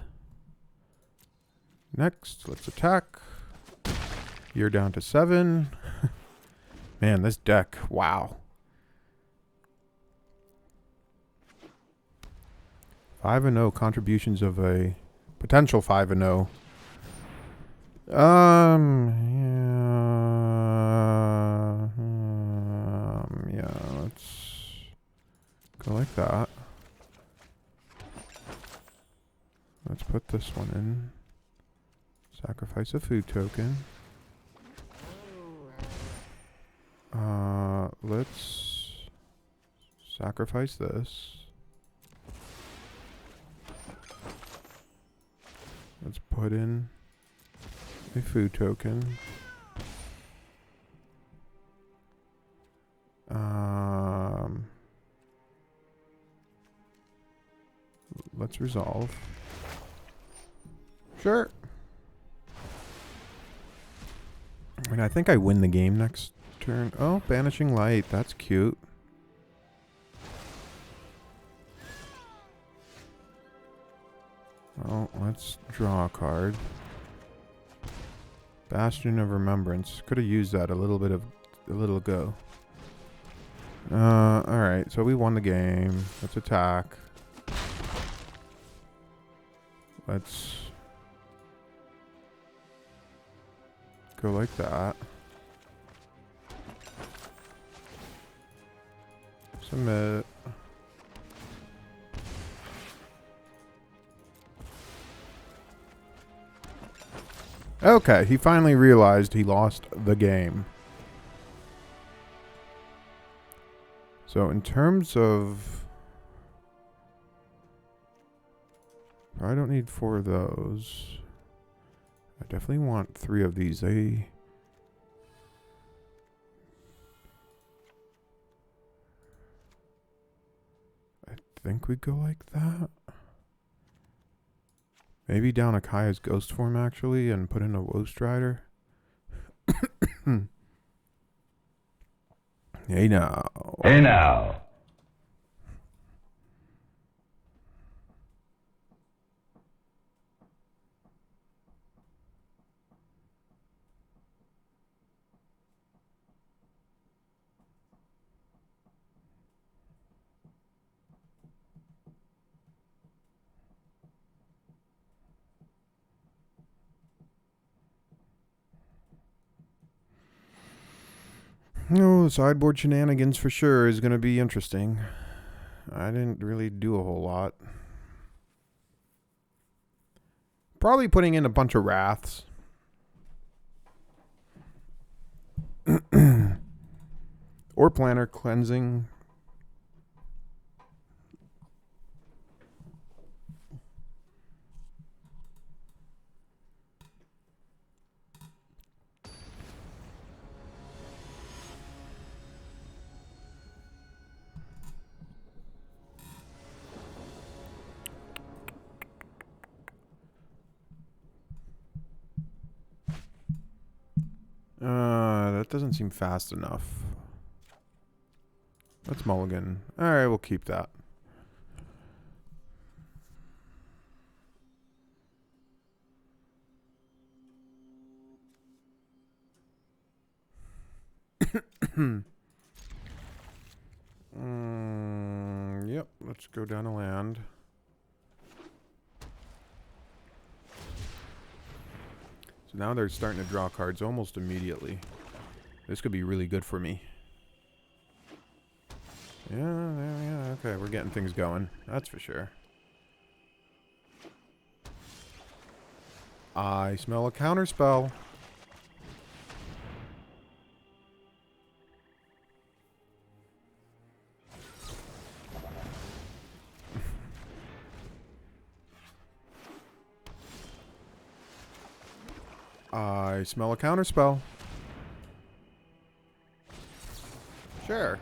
Next, let's attack. You're down to 7. Man, this deck, wow. 5-0 contributions of a potential 5-0. Yeah, let's go like that. Let's put this one in. Sacrifice a food token. Let's sacrifice this. Let's put in a food token. Let's resolve. Sure. And I think I win the game next turn. Oh, Banishing Light. That's cute. Well, let's draw a card. Bastion of Remembrance. Could have used that a little ago. Alright, so we won the game. Let's attack. Let's go like that. Submit. Okay, he finally realized he lost the game. So in terms of... I don't need 4 of those. I definitely want 3 of these. I think we go like that. Maybe down Akaya's ghost form actually and put in a Woe Strider. Hey now. Hey now. No, sideboard shenanigans for sure is going to be interesting. I didn't really do a whole lot. Probably putting in a bunch of Wraths. Or Planner Cleansing. doesn't seem fast enough. Let's mulligan. Alright, we'll keep that. Yep, let's go down to land. So now they're starting to draw cards almost immediately. This could be really good for me. Yeah, okay, we're getting things going. That's for sure. I smell a counterspell. I smell a counterspell. Sure.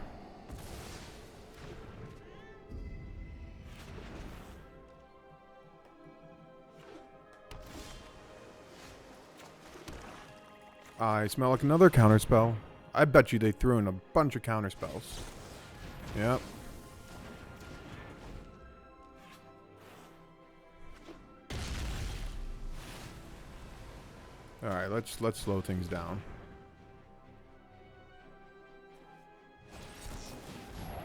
I smell like another counterspell. I bet you they threw in a bunch of counterspells. Yep. All right, let's slow things down.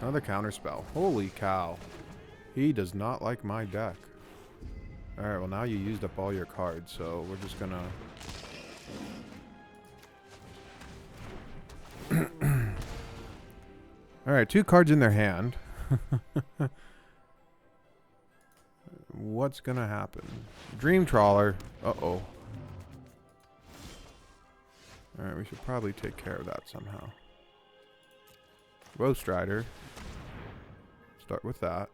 Another counterspell. Holy cow. He does not like my deck. All right, well now you used up all your cards, so we're just gonna Alright, 2 cards in their hand. What's gonna happen? Dream Trawler. Uh-oh. Alright, we should probably take care of that somehow. Ghost Rider. Start with that.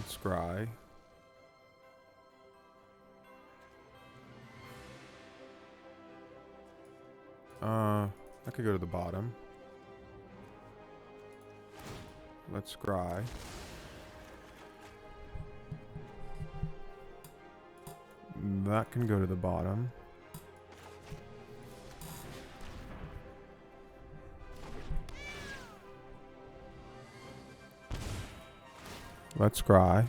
Scry. I could go to the bottom. Let's scry. That can go to the bottom. Let's scry.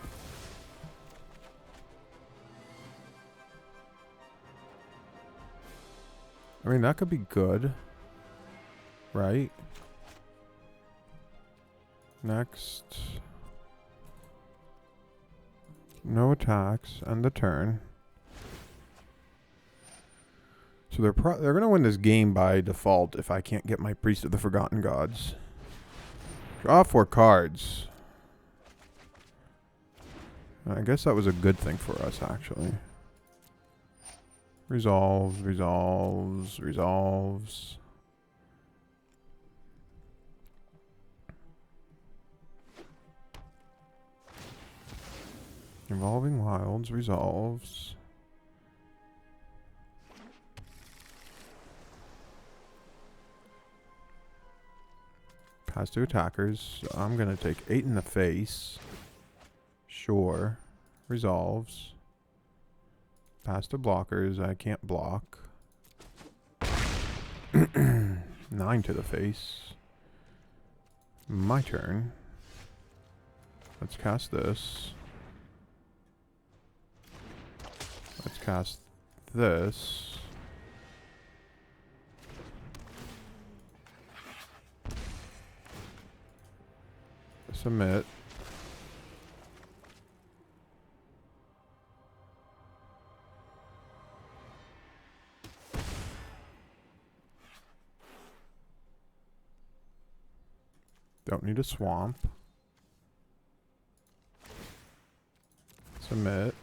I mean, that could be good. Right? Next. No attacks. End the turn. So they're going to win this game by default if I can't get my Priest of the Forgotten Gods. Draw 4 cards. I guess that was a good thing for us, actually. Resolves, resolves, resolves. Evolving Wilds, resolves. Pass to attackers. So I'm going to take 8 in the face. Sure. Resolves. Pass to blockers. I can't block. 9 to the face. My turn. Let's cast this. Let's cast this. Submit. Don't need a swamp. Submit.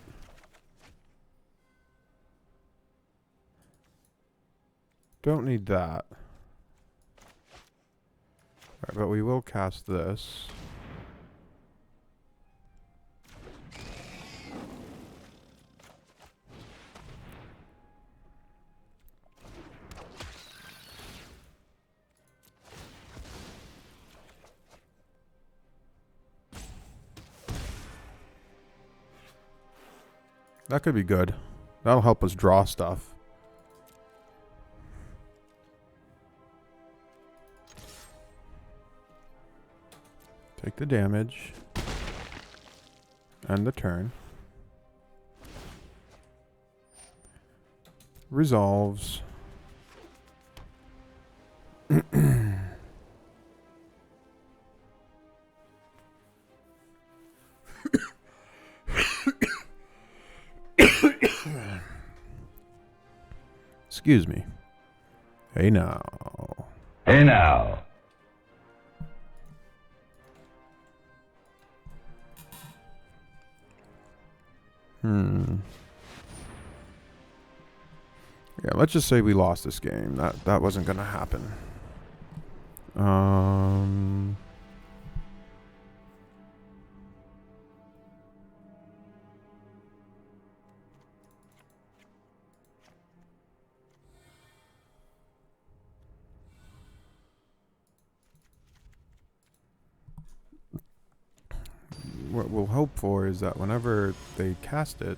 Don't need that. Alright, but we will cast this. That could be good. That'll help us draw stuff. Take the damage. End the turn. Resolves. Excuse me. Hey now. Hey now. Yeah, let's just say we lost this game. That wasn't gonna happen. What we'll hope for is that whenever they cast it,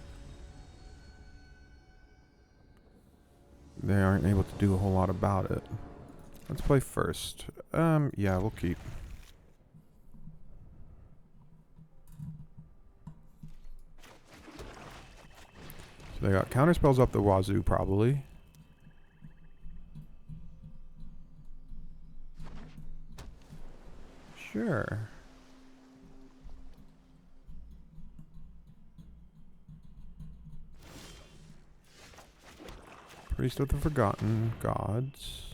they aren't able to do a whole lot about it. Let's play first. Yeah, we'll keep. So they got counter spells up the wazoo, probably. Sure. Priest of the Forgotten Gods.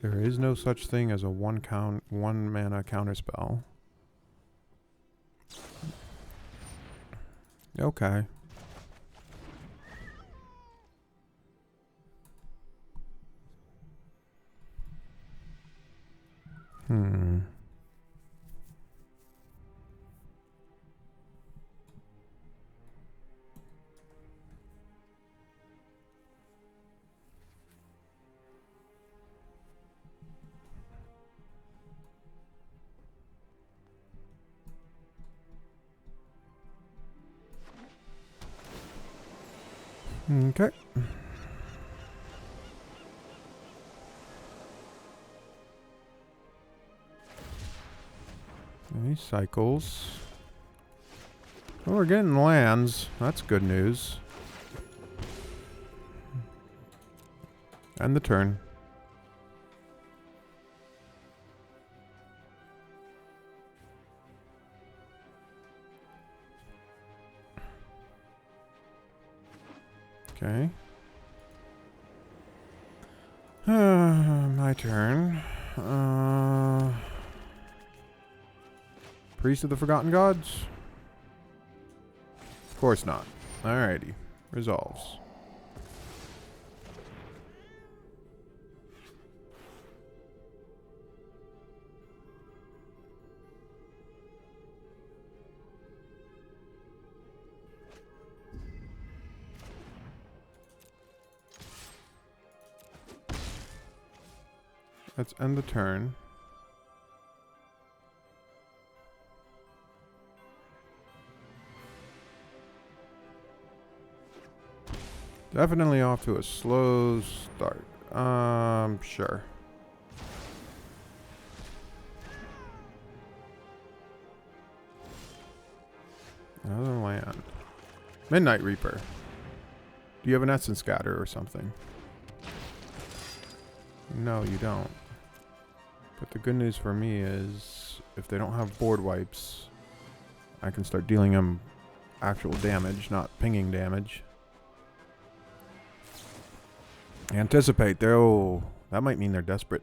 There is no such thing as a one mana counterspell. Okay. Okay. Any cycles? Well, we're getting lands. That's good news. End the turn. Okay. My turn. Priest of the Forgotten Gods? Of course not. Alrighty. Resolves. Let's end the turn. Definitely off to a slow start. Sure. Another land. Midnight Reaper. Do you have an Essence Scatter or something? No, you don't. But the good news for me is, if they don't have board wipes, I can start dealing them actual damage, not pinging damage. Anticipate. Oh, that might mean they're desperate.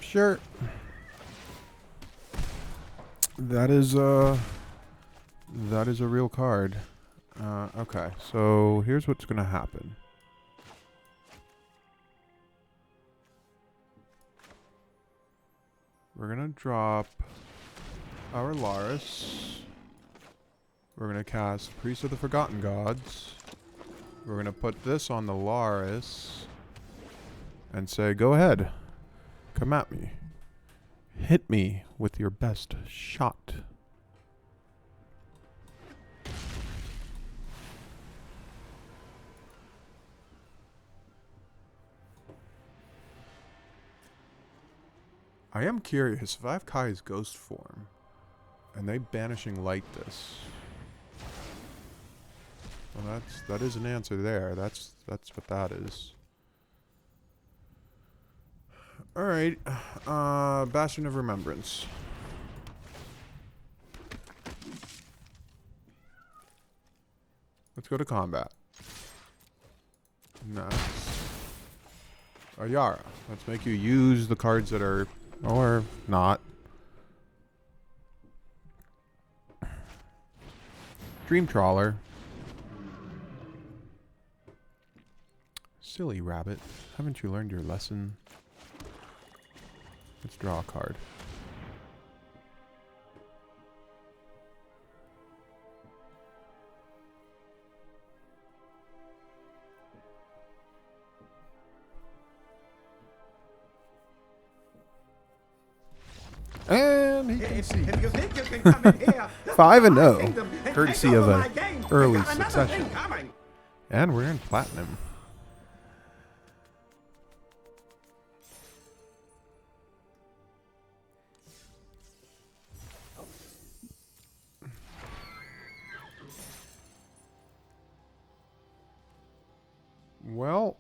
Sure. That is That is a real card. Okay, so here's what's going to happen. We're going to drop our Laris. We're going to cast Priest of the Forgotten Gods. We're going to put this on the Laris and say, go ahead. Come at me. Hit me with your best shot. I am curious, if I have Kai's ghost form and they banishing light this. Well, that is an answer there. That's what that is. Alright. Bastion of Remembrance. Let's go to combat. Nice. Yara. Let's make you use the cards that are... or not. Dream Trawler. Silly rabbit. Haven't you learned your lesson? Let's draw a card. And he can see. If you think you can come in here, 5-0, courtesy of a early You've got another succession. thing coming. And we're in platinum. Well,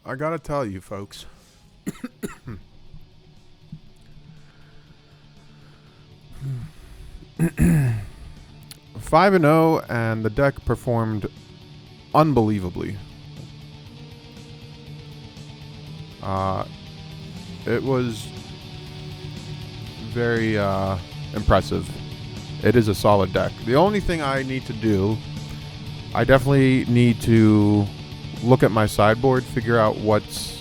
I gotta tell you, folks. 5-0, and the deck performed unbelievably. It was very impressive. It is a solid deck. The only thing I need to do, I definitely need to look at my sideboard, figure out what's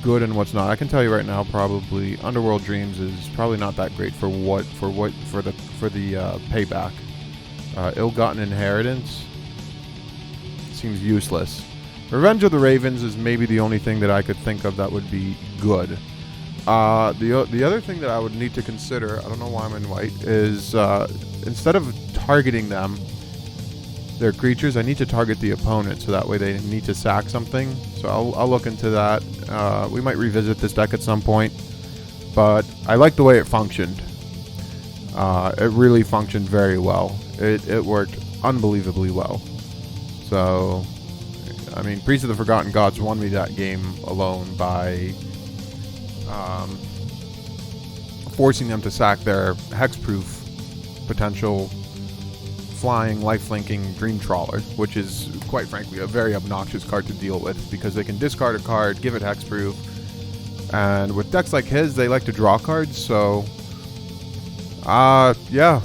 good and what's not. I can tell you right now, probably Underworld Dreams is probably not that great for the payback. Ill-Gotten Inheritance seems useless. Revenge of the Ravens is maybe the only thing that I could think of that would be good. The other thing that I would need to consider, I don't know why I'm in white, is instead of targeting them, their creatures, I need to target the opponent so that way they need to sack something. So I'll look into that. We might revisit this deck at some point, but I like the way it functioned. It really functioned very well. It worked unbelievably well. So, I mean, Priest of the Forgotten Gods won me that game alone by forcing them to sack their hexproof potential flying, lifelinking Dream Trawler, which is, quite frankly, a very obnoxious card to deal with because they can discard a card, give it hexproof, and with decks like his, they like to draw cards, so yeah,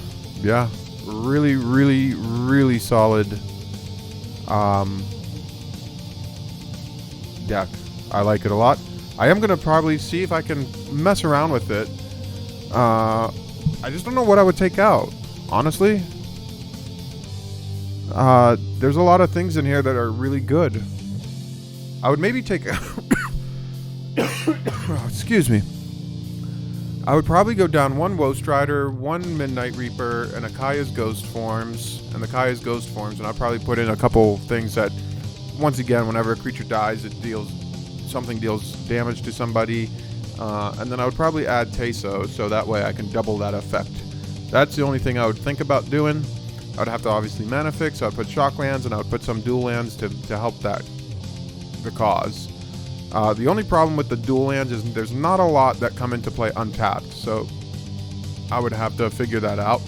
really, really, really solid deck. I like it a lot. I am going to probably see if I can mess around with it. I just don't know what I would take out, honestly. There's a lot of things in here that are really good. I would maybe take out... oh, excuse me. I would probably go down one Woe Strider, one Midnight Reaper, and a Kaya's Ghost Forms. And I'd probably put in a couple things that, once again, whenever a creature dies, something deals damage to somebody. And then I would probably add Teso, so that way I can double that effect. That's the only thing I would think about doing. I would have to obviously mana fix, so I'd put Shocklands, and I would put some dual lands to help the cause. The only problem with the dual lands is there's not a lot that come into play untapped, so I would have to figure that out.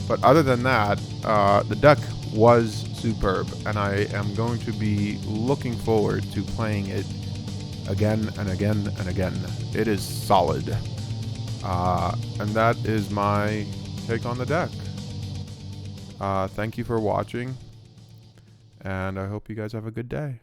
But other than that, the deck was superb, and I am going to be looking forward to playing it again and again and again. It is solid. And that is my take on the deck. Thank you for watching, and I hope you guys have a good day.